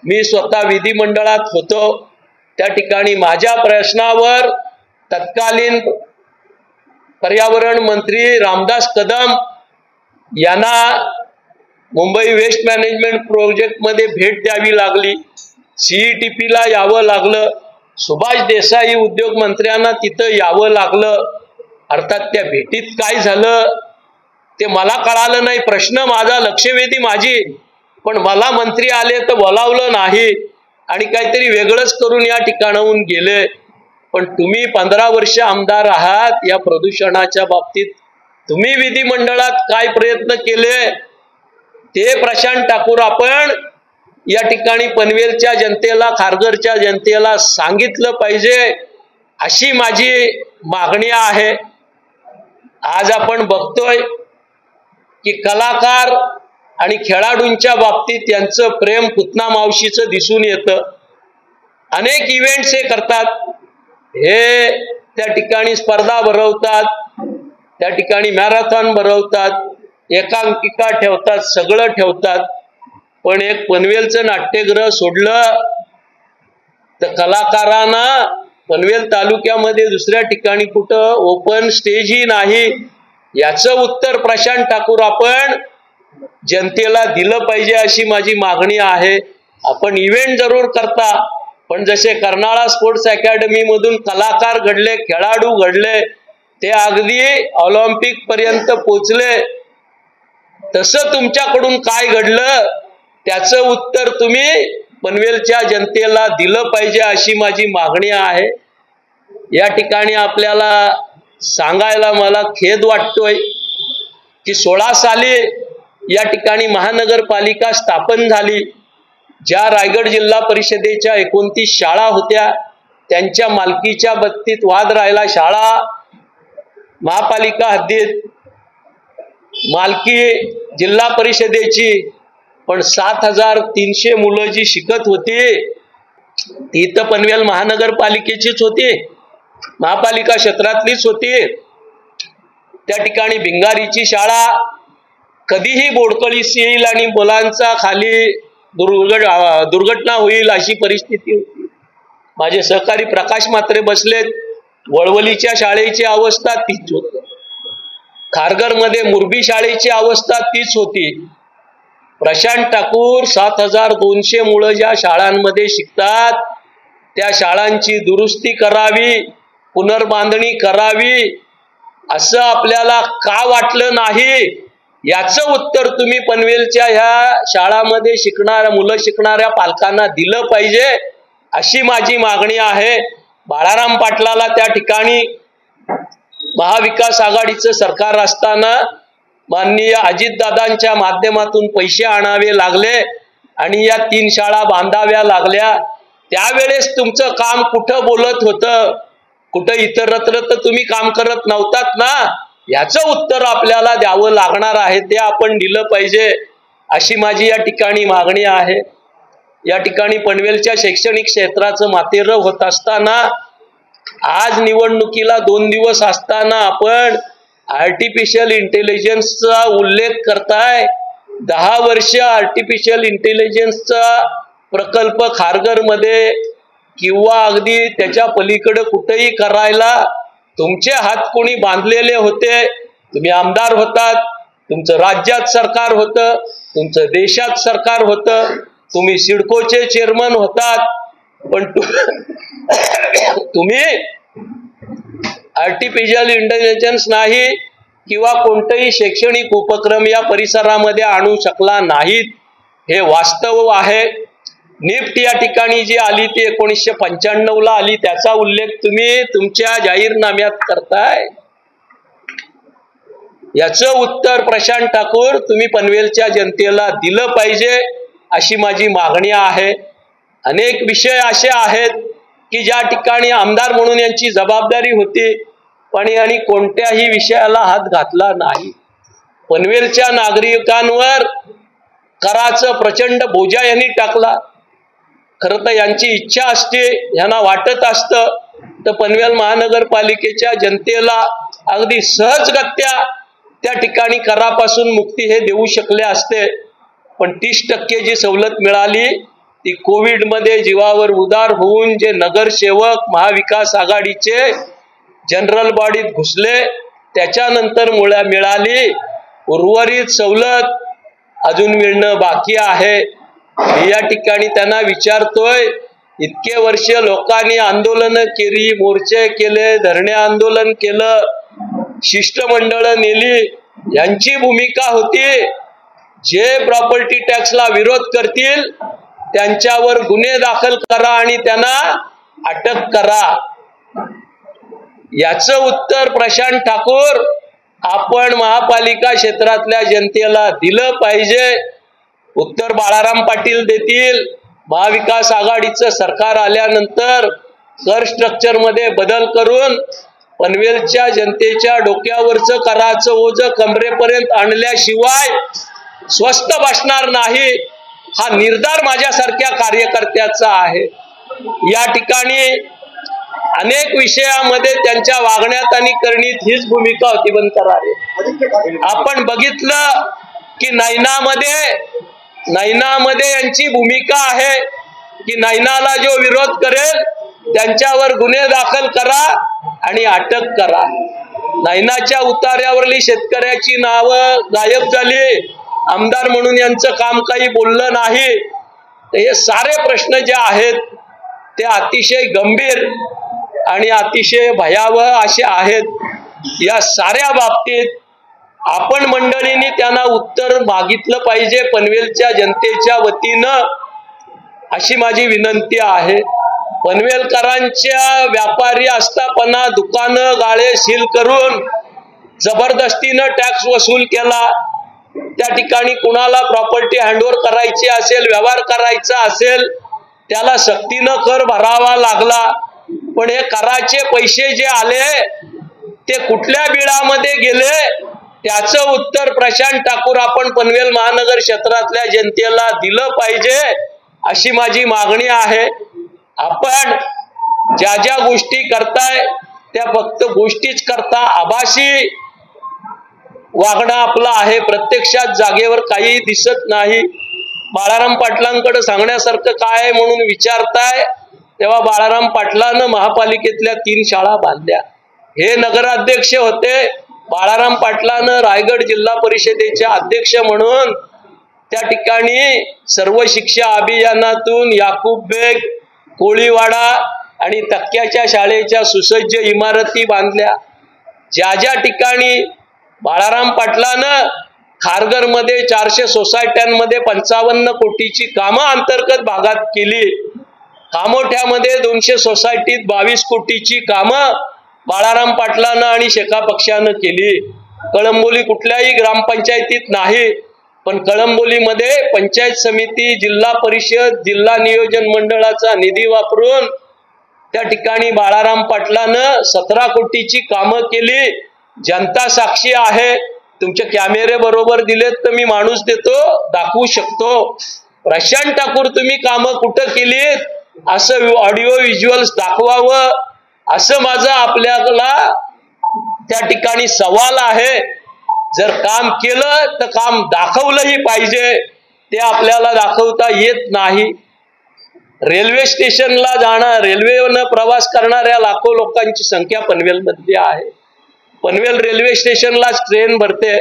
मी स्वतः विधिमंडळात होतो. त्या ठिकाणी माझ्या प्रश्नावर तत्कालीन पर्यावरण मंत्री रामदास कदम यांना मुंबई वेस्ट मॅनेजमेंट प्रोजेक्ट मध्ये भेट द्यावी लागली. CETP ला यावं लागलं. सुभाष देसाई उद्योग मंत्र्यांना तिथं यावं लागलं. अर्थात त्या भेटीत काय झालं ते मला कळालं नाही. प्रश्न माझा लक्षवेधी माझी, पण मला मंत्री आले तर बोलावलं नाही आणि काहीतरी वेगळंच करून या ठिकाणाहून गेले. पण तुम्ही 15 वर्ष आमदार आहात. या प्रदूषणाच्या बाबतीत तुम्ही विधिमंडळात काय प्रयत्न केले ते प्रशांत ठाकूर आपण या ठिकाणी पनवेलच्या जनतेला, खारघरच्या जनतेला सांगितलं पाहिजे अशी माझी मागणी आहे. आज आपण बघतोय की कलाकार आणि खेळाडूंच्या बाबतीत यांचं प्रेम पुतना मावशीचं दिसून येतं. अनेक इव्हेंट्स हे करतात. हे त्या ठिकाणी स्पर्धा भरवतात, त्या ठिकाणी मॅरेथॉन भरवतात, एकांकिका ठेवतात, सगळं ठेवतात. पण एक पनवेलचं नाट्यगृह सोडलं तर कलाकारांना पनवेल तालुक्यामध्ये दुसऱ्या ठिकाणी कुठं ओपन स्टेजही नाही. याचं उत्तर प्रशांत ठाकूर आपण जनतेला दिलं पाहिजे अशी माझी मागणी आहे. आपण इव्हेंट जरूर करता, पण जसे कर्नाळा स्पोर्ट्स अकॅडमी मधून कलाकार घडले, खेळाडू घडले, ते अगदी ऑलिम्पिक पर्यंत पोचले, तसं तुमच्याकडून काय घडलं त्याचं उत्तर तुम्ही पनवेलच्या जनतेला दिलं पाहिजे अशी माझी मागणी आहे. या ठिकाणी आपल्याला सांगायला मला खेद वाटतोय की 16 साली या ठिकाणी महानगरपालिका स्थापन झाली. ज्या रायगड जिल्हा परिषदेच्या 29 शाळा होत्या त्यांच्या मालकीच्या बाबतीत वाद राहिला. शाळा महापालिका हद्दीत, मालकी जिल्हा परिषदेची, पण 7300 मुलं जी शिकत होती ती तर पनवेल महानगरपालिकेचीच होती, महापालिका क्षेत्रातलीच होती. त्या ठिकाणी भिंगारीची शाळा कधीही बोडकळीस येईल आणि मुलांचा खाली दुर्घटना होईल अशी परिस्थिती होती. माझे सहकारी प्रकाश म्हात्रे बसलेत. वळवलीच्या शाळेची अवस्था तीच होती. खारघरमध्ये मुरबी शाळेची अवस्था तीच होती. प्रशांत ठाकूर 7200 मुलं ज्या शाळांमध्ये शिकतात त्या शाळांची दुरुस्ती करावी, पुनर्बांधणी करावी असं आपल्याला का वाटलं नाही याचं उत्तर तुम्ही पनवेलच्या ह्या शाळांमध्ये मुलं शिकणाऱ्या पालकांना दिलं पाहिजे अशी माझी मागणी आहे. बाळाराम पाटलाला त्या ठिकाणी महाविकास आघाडीचं सरकार असताना माननीय अजितदादांच्या माध्यमातून पैसे आणावे लागले आणि या 3 शाळा बांधाव्या लागल्या. त्यावेळेस तुमचं काम कुठं बोलत होतं, कुठं इतरत्र तर तुम्ही काम करत नव्हतात ना. याचं उत्तर आपल्याला द्यावं लागणार आहे, ते आपण दिलं पाहिजे अशी माझी या ठिकाणी मागणी आहे. या ठिकाणी पनवेलच्या शैक्षणिक क्षेत्राचं मातेरं होत असताना, आज निवडणुकीला 2 दिवस असताना आपण आर्टिफिशियल इंटेलिजन्सचा उल्लेख करताय. 10 वर्ष आर्टिफिशियल इंटेलिजन्सचा प्रकल्प खारघरमध्ये किंवा अगदी त्याच्या पलीकडे कुठेही करायला तुमचे हात कोणी बांधलेले होते. तुम्ही आमदार होतात, तुमचं राज्यात सरकार होतं, तुमचं देशात सरकार होतं, तुम्ही सिडकोचे चेअरमन होतात, पण तुम्ही आर्टिफिशियल इंटेलिजन्स नाही किंवा कोणतेही शैक्षणिक उपक्रम या परिसरामध्ये आणू शकला नाहीत. हे वास्तव आहे. निफ्ट या ठिकाणी जी आली ती 1995 ला आली, त्याचा उल्लेख तुम्ही तुमच्या जाहीरनाम्यात करताय। याचं उत्तर प्रशांत ठाकूर तुम्ही पनवेलच्या जनतेला दिलं पाहिजे अशी माझी मागणी आहे। अनेक विषय असे आहेत की ज्या ठिकाणी आमदार म्हणून यांची जबाबदारी होती पण यांनी कोणत्याही विषयाला हात घातला नाही। पनवेलच्या नागरिकांवर कराचं प्रचंड बोजा यांनी टाकला। खरं तर यांची इच्छा असते, यांना वाटत असतं तर पनवेल महानगरपालिकेच्या जनतेला अगदी सहजगत्या त्या ठिकाणी करापासून मुक्ती हे देऊ शकले असते, पण 30% जी सवलत मिळाली ती कोविडमध्ये जीवावर उदार होऊन जे नगरसेवक महाविकास आघाडीचे जनरल बॉडीत घुसले त्याच्यानंतर मिळाली। उर्वरित सवलत अजून मिळणं बाकी आहे। या ठिकाणी त्यांना विचारतोय, इतके वर्ष लोकांनी आंदोलन केली, मोर्चे केले, धरणे आंदोलन केलं, शिष्टमंडळ नेली, यांची भूमिका होती जे प्रॉपर्टी टॅक्सला विरोध करतील त्यांच्यावर गुन्हे दाखल करा आणि त्यांना अटक करा। याचं उत्तर प्रशांत ठाकूर आपण महापालिका क्षेत्रातल्या जनतेला दिलं पाहिजे। उत्तर बाळाराम पाटील देतील। महाविकास आघाडीचं सरकार आल्यानंतर कर स्ट्रक्चर मध्ये बदल करून पनवेलच्या जनतेच्या डोक्यावरचं कराचं ओझं कमरेपर्यंत आणल्याशिवाय स्वस्त बसणार नाही, हा निर्धार माझ्यासारख्या कार्यकर्त्याचा आहे। या ठिकाणी अनेक विषयामध्ये त्यांच्या वागण्यात आणि करणीत हीच भूमिका होती बनकरारे। आपण बघितलं की नैनामध्ये यांची भूमिका आहे की नैनाला जो विरोध करेल त्यांच्यावर गुन्हे दाखल करा आणि अटक करा। नैनाच्या उतार्यावरली शेतकऱ्याची नावं गायब झाली, आमदार म्हणून यांचं काम काही बोललं नाही। हे सारे प्रश्न जे आहेत ते अतिशय गंभीर आणि अतिशय भयावह असे आहेत। या साऱ्या बाबतीत आपण मंडळींनी त्यांना उत्तर मागितलं पाहिजे पनवेलच्या जनतेच्या वतीनं, अशी माझी विनंती आहे। पनवेलकरांच्या व्यापारी आस्थापना, दुकानं, गाळे सील करून जबरदस्तीनं टॅक्स वसूल केला। त्या ठिकाणी कुणाला प्रॉपर्टी हँडओव्हर करायची असेल, व्यवहार करायचा असेल, त्याला सक्तीनं कर भरावा लागला। पण हे कराचे पैसे जे आले ते कुठल्या बिळामध्ये गेले त्याचं उत्तर प्रशांत ठाकूर आपण पनवेल महानगर क्षेत्रातल्या जनतेला दिलं पाहिजे अशी माझी मागणी आहे। आपण ज्या ज्या गोष्टी करताय त्या फक्त गोष्टीच करता, आभासी वागणं आपलं आहे, प्रत्यक्षात जागेवर काही दिसत नाही। बाळाराम पाटलांकडे सांगण्यासारखं काय आहे म्हणून विचारताय तेव्हा बाळाराम पाटलानं महापालिकेतल्या 3 शाळा बांधल्या। हे नगराध्यक्ष होते। बाळाराम पाटलानं रायगड जिल्हा परिषदेचे अध्यक्ष म्हणून त्या ठिकाणी सर्व शिक्षा अभियानातून याकूब बेग, कोळीवाडा आणि तक्क्याच्या शाळेच्या सुसज्ज इमारती बांधल्या। ज्या ज्या ठिकाणी बाळाराम पाटलानं खारघरमध्ये 400 सोसायट्यांमध्ये 55 कोटीची कामं अंतर्गत भागात केली, कामोठ्यामध्ये 200 सोसायटीत 22 कोटीची कामं बाळाराम पाटलानं आणि शेका पक्षानं केली। कळंबोली कुठल्याही ग्रामपंचायतीत नाही, पण कळंबोलीमध्ये पंचायत समिती, जिल्हा परिषद, जिल्हा नियोजन मंडळाचा निधी वापरून त्या ठिकाणी बाळाराम पाटलानं 17 कोटीची कामं केली। जनता साक्षी आहे। तुमचे कॅमेरे बरोबर दिलेत तर मी माणूस देतो, दाखवू शकतो। प्रशांत ठाकूर तुम्ही कामं कुठं केलीत असं ऑडिओ व्हिज्युअल्स दाखवावं असं माझा आपल्याला त्या ठिकाणी सवाल आहे। जर काम केलं तर काम दाखवलंही पाहिजे, ते आपल्याला दाखवता येत नाही। रेल्वे स्टेशनला रेल्वेनं प्रवास करणाऱ्या लाखो लोकांची संख्या पनवेलमध्ये आहे। पनवेल रेल्वे स्टेशनलाच ट्रेन भरते,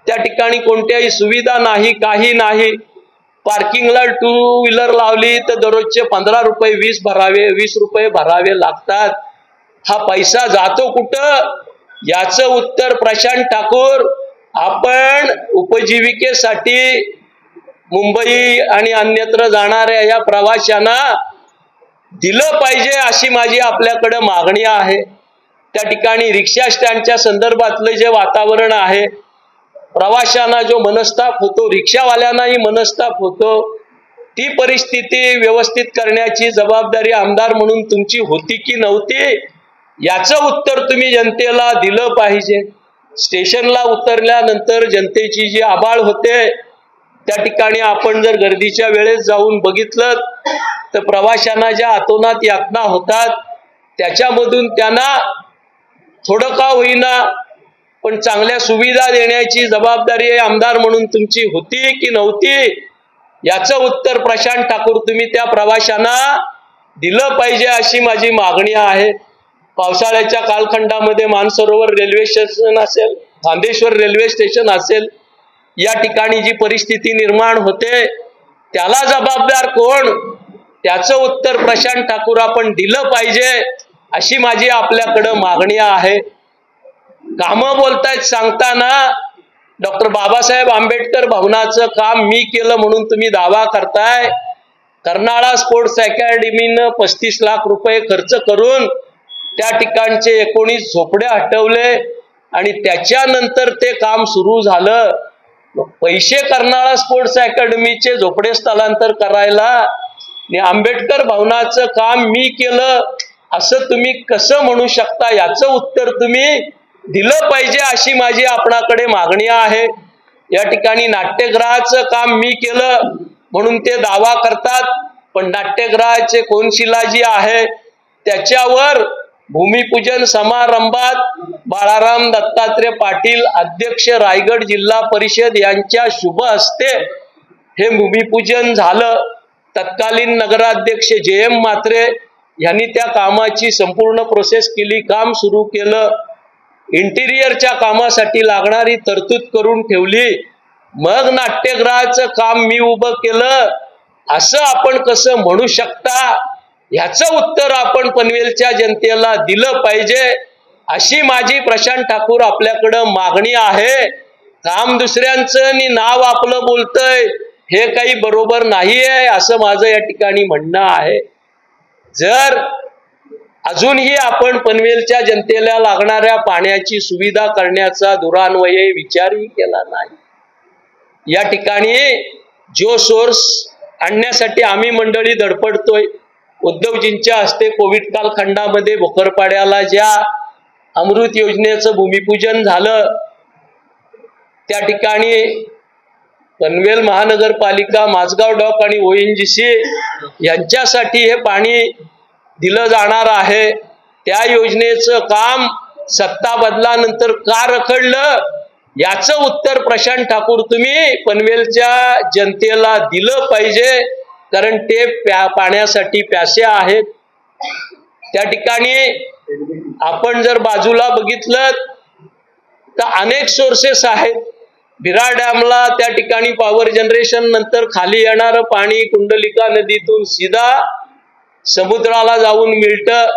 त्या ठिकाणी कोणत्याही सुविधा नाही, काही नाही। पार्किंगला 2 व्हीलर लावली तर दररोजचे 15 रुपये 20 रुपये भरावे लागतात। हा पैसा जातो कुठं याचं उत्तर प्रशांत ठाकूर आपण उपजीविकेसाठी मुंबई आणि अन्यत्र जाणाऱ्या या प्रवाशांना दिलं पाहिजे अशी माझी आपल्याकडे मागणी आहे। त्या ठिकाणी रिक्षा स्टँडच्या संदर्भातलं जे वातावरण आहे, प्रवाशांना जो मनस्ताप होतो, रिक्षावाल्यांनाही मनस्ताप होतो, ती परिस्थिती व्यवस्थित करण्याची जबाबदारी आमदार म्हणून तुमची होती की नव्हती याचं उत्तर तुम्ही जनतेला दिलं पाहिजे। स्टेशनला उतरल्यानंतर जनतेची जी आबाळ होते, त्या ठिकाणी आपण जर गर्दीच्या वेळेस जाऊन बघितलं तर प्रवाशांना ज्या अतोनात यातना होतात, त्याच्यामधून त्यांना थोडं का होईना पण चांगल्या सुविधा देण्याची जबाबदारी आमदार म्हणून तुमची होती की नव्हती याचं उत्तर प्रशांत ठाकूर तुम्ही त्या प्रवाशांना दिलं पाहिजे अशी माझी मागणी आहे। पावसाळ्याच्या कालखंडामध्ये मानसरोवर रेल्वे स्टेशन असेल, खांदेश्वर रेल्वे स्टेशन असेल, या ठिकाणी जी परिस्थिती निर्माण होते त्याला जबाबदार कोण, त्याचं उत्तर प्रशांत ठाकूर आपण दिलं पाहिजे अशी माझी आपल्याकडे मागणी आहे। कामं बोलतायत सांगताना डॉक्टर बाबासाहेब आंबेडकर भवनाचं काम मी केलं म्हणून तुम्ही दावा करताय। कर्नाळा स्पोर्ट्स अकॅडमीनं 35 लाख रुपये खर्च करून त्या ठिकाणचे 19 झोपडे हटवले आणि त्याच्यानंतर ते काम सुरू झालं। पैसे कर्नाळा स्पोर्ट्स अकॅडमीचे झोपडे स्थलांतर करायला आणि आंबेडकर भवनाचं काम मी केलं असं तुम्ही कसं म्हणू शकता, याचं उत्तर तुम्ही दिलं पाहिजे अशी माझी आपणाकडे मागणी आहे। या ठिकाणी नाट्यगृहाचं काम मी केलं म्हणून ते दावा करतात, पण नाट्यगृहाचे कोनशिला जी आहे त्याच्यावर भूमिपूजन समारंभात बाळाराम दत्तात्रय पाटील अध्यक्ष रायगड जिल्हा परिषद यांच्या शुभ हस्ते हे भूमिपूजन झालं। तत्कालीन नगराध्यक्ष JM म्हात्रे यांनी त्या कामाची संपूर्ण प्रोसेस केली, काम सुरू केलं, इंटिरियरच्या कामासाठी लागणारी तरतूद करून ठेवली, मग नाट्यगृहाचं काम मी उभं केलं असं आपण कसं म्हणू शकता, याचं उत्तर आपण पनवेलच्या जनतेला दिलं पाहिजे अशी माझी प्रशांत ठाकूर आपल्याकडं मागणी आहे। काम दुसऱ्यांचं आणि नाव आपलं बोलतंय हे काही बरोबर नाही आहे असं माझं या ठिकाणी म्हणणं आहे। जर अजूनही आपण पनवेलच्या जनतेला लागणाऱ्या पाण्याची सुविधा करण्याचा दुरान्वये विचारही केला नाही, या ठिकाणी जो सोर्स आणण्यासाठी आम्ही मंडळी धडपडतोय, उद्धवजींच्या हस्ते कोविड कालखंडामध्ये भोकरपाड्याला ज्या अमृत योजनेचं भूमिपूजन झालं, त्या ठिकाणी पनवेल महानगरपालिका, माझगाव डॉक आणि ONGC यांच्यासाठी हे पाणी दिलं जाणार आहे। त्या योजनेचं काम सत्ता बदलानंतर का रखडलं याचं उत्तर प्रशांत ठाकूर तुम्ही पनवेलच्या जनतेला दिलं पाहिजे, कारण ते पाण्यासाठी प्यासे आहेत। त्या ठिकाणी आपण जर बाजूला बघितलं तर अनेक सोर्सेस आहेत। विरार डॅमला त्या ठिकाणी पॉवर जनरेशन नंतर खाली येणारं पाणी कुंडलिका नदीतून सीधा समुद्राला जाऊन मिळतं,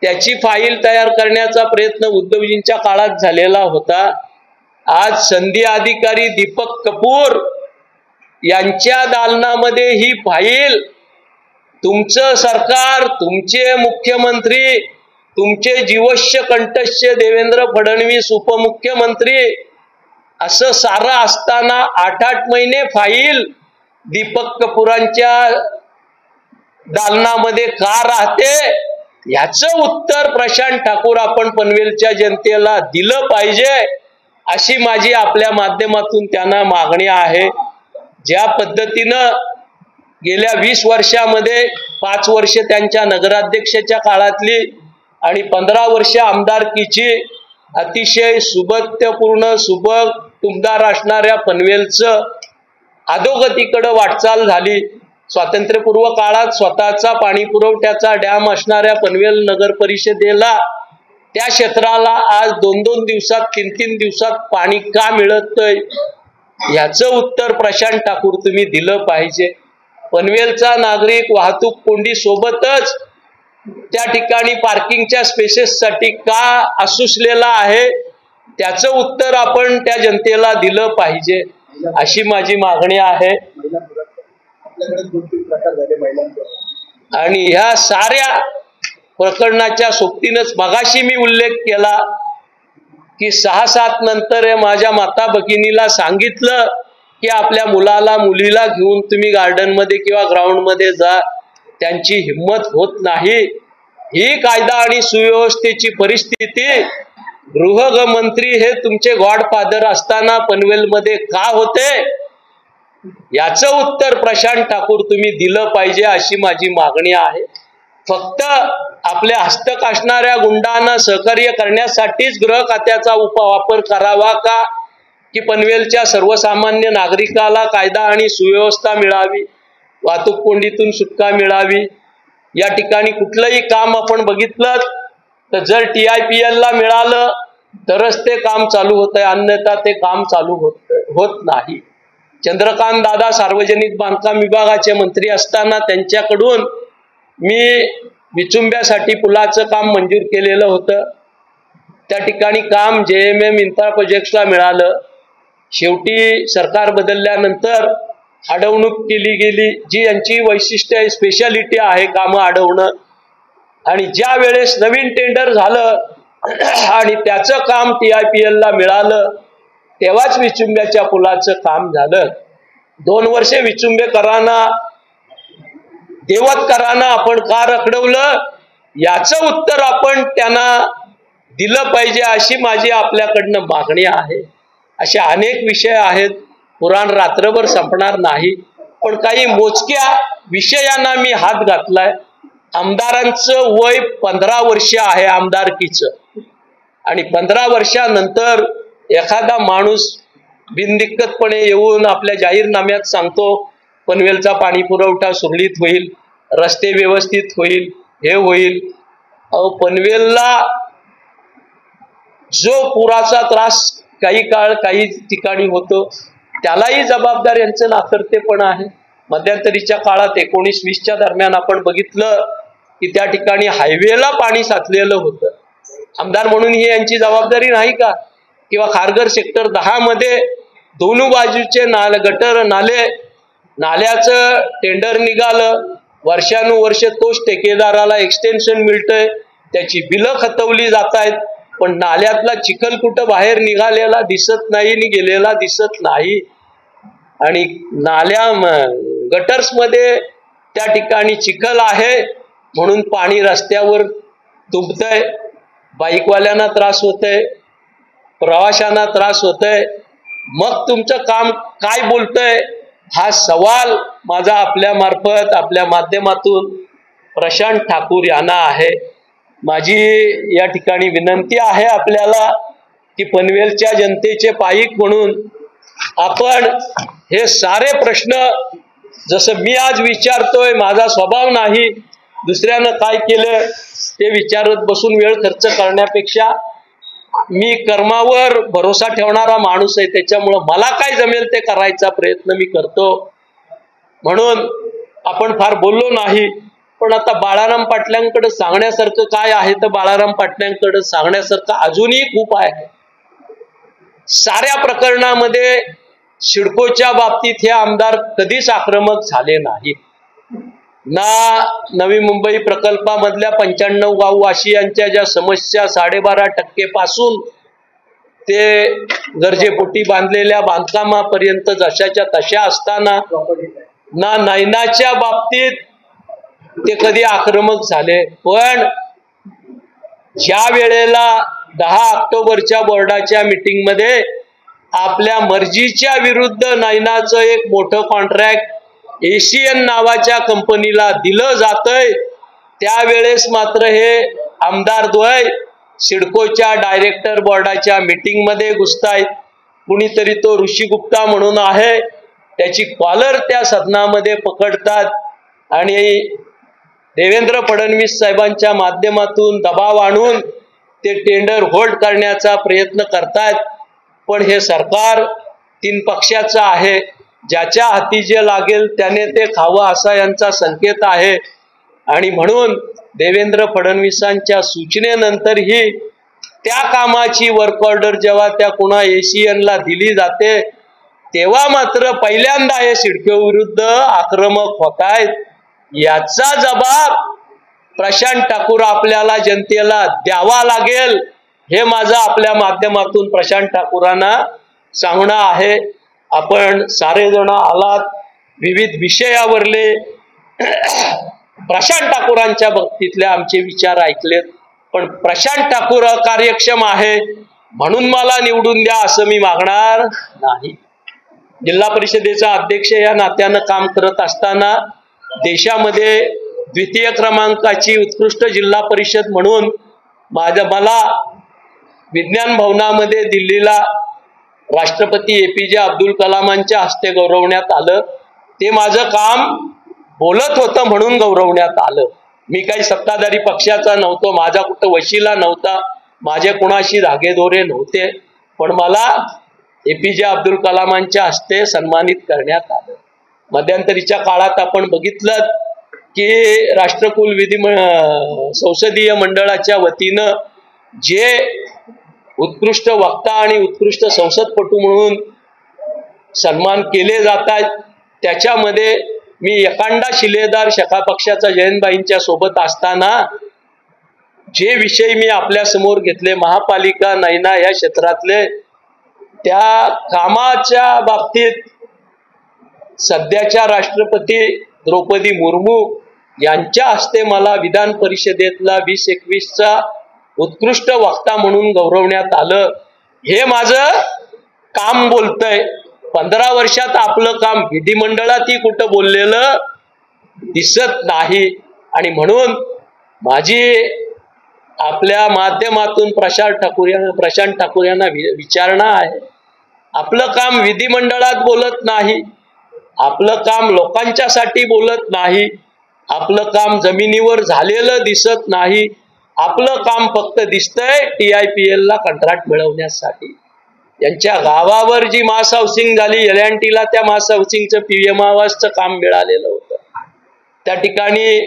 त्याची फाईल तयार करण्याचा प्रयत्न उद्धवजींच्या काळात झालेला होता। आज संधी अधिकारी दीपक कपूर यांच्या दालनामध्ये ही फाईल तुमचं सरकार, तुमचे मुख्यमंत्री, तुमचे जीवश्य कंठस्य देवेंद्र फडणवीस उपमुख्यमंत्री असं सारं असताना 8-8 महिने फाईल दीपक कपूरांच्या दालनामध्ये का राहते, याचं उत्तर प्रशांत ठाकूर आपण पनवेलच्या जनतेला दिलं पाहिजे अशी माझी आपल्या माध्यमातून त्यांना मागणी आहे। ज्या पद्धतीनं गेल्या 20 वर्षामध्ये 5 वर्ष त्यांच्या नगराध्यक्षाच्या काळातली आणि 15 वर्ष आमदारकीची अतिशय सुबत्यपूर्ण सुबक तुमदार असणाऱ्या पनवेलचं अधोगतीकडे वाटचाल झाली। स्वातंत्र्यपूर्व काळात स्वतःचा पाणी पुरवठ्याचा डॅम असणाऱ्या पनवेल नगर परिषदेला, त्या क्षेत्राला आज 2-2 दिवसात 3-3 दिवसात पाणी का मिळतंय याचं उत्तर प्रशांत ठाकूर तुम्ही दिलं पाहिजे। पनवेलचा नागरिक वाहतूक कोंडी सोबतच त्या ठिकाणी पार्किंगच्या स्पेसेससाठी का असुसलेला आहे त्याचं उत्तर आपण त्या जनतेला दिलं पाहिजे अशी माझी मागणी आहे। आपल्याकडे 2-3 प्रकार झाले महिलांचे आणि ह्या साऱ्या प्रकरणाच्या सोबतीनंच मगाशी मी उल्लेख केला की 6-7 नंतर माझ्या माता भगिनीला सांगितलं की आपल्या मुलाला मुलीला घेऊन तुम्ही गार्डन मध्ये किंवा ग्राउंड मध्ये जा, त्यांची हिंमत होत नाही। ही कायदा आणि सुव्यवस्थेची परिस्थिती गृहमंत्री हे तुमचे गॉडफादर असताना पनवेलमध्ये का होते, याचं उत्तर प्रशांत ठाकूर तुम्ही दिलं पाहिजे अशी माझी मागणी आहे। फक्त आपल्या हस्तक असणाऱ्या गुंडांना सहकार्य करण्यासाठीच गृह खात्याचा वापर करावा का, की पनवेलच्या सर्वसामान्य नागरिकाला कायदा आणि सुव्यवस्था मिळावी, वाहतूक कोंडीतून सुटका मिळावी। या ठिकाणी कुठलंही काम आपण बघितलं तर जर TIPL ला मिळालं तरच ते काम चालू होतंय, अन्यथा ते काम चालू होत नाही। चंद्रकांत दादा सार्वजनिक बांधकाम विभागाचे मंत्री असताना त्यांच्याकडून मी विचुंब्यासाठी पुलाचं काम मंजूर केलेलं होतं। त्या ठिकाणी काम JMM इन्फ्रा प्रोजेक्ट्सला मिळालं। शेवटी सरकार बदलल्यानंतर अडवणूक केली गेली, जी यांची वैशिष्ट्य स्पेशालिटी आहे कामं अडवणं। आणि ज्या वेळेस नवीन टेंडर झालं आणि त्याचं काम TIPL ला मिळालं तेव्हाच विचुंब्याच्या पुलाचं काम झालं। 2 वर्षे विचुंबेकरांना देवतकरांना आपण का रखडवलं, याचं उत्तर आपण त्यांना दिलं पाहिजे अशी माझी आपल्याकडनं मागणी आहे। असे अनेक विषय आहेत, पुराण रात्रभर संपणार नाही, पण काही मोजक्या विषयांना मी हात घातलाय। आमदारांचं वय 15 वर्ष आहे आमदारकीचं, आणि 15 वर्षानंतर एखादा माणूस बिनदिक्कतपणे येऊन आपल्या जाहीरनाम्यात सांगतो पनवेलचा पाणी पुरवठा सुरळीत होईल, रस्ते व्यवस्थित होईल, हे होईल। पनवेलला जो पुराचा त्रास काही काळ काही ठिकाणी होतो त्यालाही जबाबदार यांचं नाकर्तेपण आहे। मध्यंतरीच्या काळात 19-20च्या दरम्यान आपण बघितलं की त्या ठिकाणी हायवेला पाणी साचलेलं होतं। आमदार म्हणून ही यांची जबाबदारी नाही का? किंवा खारघर सेक्टर 10 मध्ये दोन्ही बाजूचे गटर नाल्याचं टेंडर निघालं, वर्षानुवर्ष तोच ठेकेदाराला एक्सटेन्शन मिळतंय, त्याची बिलं खतवली जात आहेत, पण नाल्यातला चिखल कुठं बाहेर निघालेला दिसत नाही आणि गेलेला दिसत नाही। आणि गटर्स मध्ये त्या ठिकाणी चिखल आहे म्हणून पाणी रस्त्यावर तुंबतंय, बाईकवाल्यांना त्रास होतंय, प्रवाशांना त्रास होतंय। मग तुमचं काम काय बोलतंय हा सवाल माझा आपल्या मार्फत आपल्या माध्यमातून प्रशांत ठाकूर यांना आहे। माझी या ठिकाणी विनंती आहे आपल्याला की पनवेलच्या जनतेचे पाईक म्हणून आपण हे सारे प्रश्न जसं मी आज विचारतोय, माझा स्वभाव नाही दुसऱ्यानं काय केलं ते विचारत बसून वेळ खर्च करण्यापेक्षा मी कर्मावर भरोसा ठेवणारा माणूस आहे, त्याच्यामुळं मला काय जमेल ते करायचा प्रयत्न मी करतो। म्हणून आपण फार बोललो नाही, पण आता बाळाराम पाटलांकडे सांगण्यासारखं काय आहे तर बाळाराम पाटलांकडे सांगण्यासारखं अजूनही खूप आहे। साऱ्या प्रकरणामध्ये सिडकोच्या बाबतीत हे आमदार कधीच आक्रमक झाले नाहीत ना। नवी मुंबई प्रकल्पामधल्या 95 गाववासियांच्या ज्या समस्या 12.5% पासून ते गरजेपोटी बांधलेल्या बांधकामापर्यंत जशाच्या तशा असताना ना नैनाच्या बाबतीत ते कधी आक्रमक झाले। पण ज्या वेळेला 10 ऑक्टोबरच्या बोर्डाच्या मीटिंग मध्ये आपल्या मर्जीच्या विरुद्ध नैनाचं एक मोठं कॉन्ट्रॅक्ट एशियन नावाच्या कंपनीला दिलं जातंय, त्यावेळेस मात्र हे आमदार द्वय सिडकोच्या डायरेक्टर बोर्डाच्या मीटिंग मध्ये घुसतायत। कुणीतरी तो ऋषी गुप्ता म्हणून आहे, त्याची कॉलर त्या सदनामध्ये पकडतात आणि देवेंद्र फडणवीस साहेबांच्या माध्यमातून दबाव आणून ते टेंडर होल्ड करण्याचा प्रयत्न करतात। पण हे सरकार 3 पक्षाचं आहे, ज्याच्या हाती जे लागेल त्याने ते खावं असा यांचा संकेत आहे। आणि म्हणून देवेंद्र फडणवीसांच्या सूचनेनंतरही त्या कामाची वर्क ऑर्डर जेव्हा त्या कुणा एशियनला दिली जाते तेव्हा मात्र पहिल्यांदा हे सिडको विरुद्ध आक्रमक होत आहेत. याचा जबाब प्रशांत ठाकूर आपल्याला जनतेला द्यावा लागेल, हे माझं आपल्या माध्यमातून प्रशांत ठाकूरांना सांगणं आहे. आपण सारेजण आलात, विविध विषयावरले प्रशांत ठाकूरांच्या बाबतीतले आमचे विचार ऐकलेत, पण प्रशांत ठाकूर कार्यक्षम आहे म्हणून मला निवडून द्या असं मी मागणार नाही. जिल्हा परिषदेचा अध्यक्ष या नात्यानं काम करत असताना देशामध्ये द्वितीय क्रमांकाची उत्कृष्ट जिल्हा परिषद म्हणून मला विज्ञान भवनामध्ये दिल्लीला राष्ट्रपती APJ अब्दुल कलामांच्या हस्ते गौरवण्यात आलं. ते माझं काम बोलत होतं म्हणून गौरवण्यात आलं. मी काही सत्ताधारी पक्षाचा नव्हतो, माझा कुठं वशिला नव्हता, माझे कुणाशी धागेदोरे नव्हते, पण मला APJ अब्दुल कलामांच्या हस्ते सन्मानित करण्यात आलं. मध्यंतरीच्या काळात आपण बघितलं की राष्ट्रकुल संसदीय मंडळाच्या वतीनं जे उत्कृष्ट वक्ता आणि उत्कृष्ट संसदपटू म्हणून सन्मान केले जात आहेत, त्याच्यामध्ये मी एकांडा शिलेदार शाखा पक्षाचा जयंतबाईंच्या सोबत असताना जे विषय मी आपल्या समोर घेतले महापालिका नैना या क्षेत्रातले, त्या कामाच्या बाबतीत सध्याच्या राष्ट्रपती द्रौपदी मुर्मू यांच्या हस्ते मला विधान परिषदेतला 2021चा उत्कृष्ट वक्ता म्हणून गौरवण्यात आलं. हे माझं काम बोलतंय. 15 वर्षात आपलं काम विधिमंडळातही कुठं बोललेलं दिसत नाही. आणि म्हणून माझी आपल्या माध्यमातून प्रशांत ठाकूर यांना विचारणा आहे, आपलं काम विधिमंडळात बोलत नाही, आपलं काम लोकांच्यासाठी बोलत नाही, आपलं काम जमिनीवर झालेलं दिसत नाही, आपलं काम फक्त दिसतंय TIPL ला कंत्राट मिळवण्यासाठी. यांच्या गावावर जी मास हाऊसिंग झाली L&Tला, त्या मास हाऊसिंगचं PM आवासचं काम मिळालेलं होतं. त्या ठिकाणी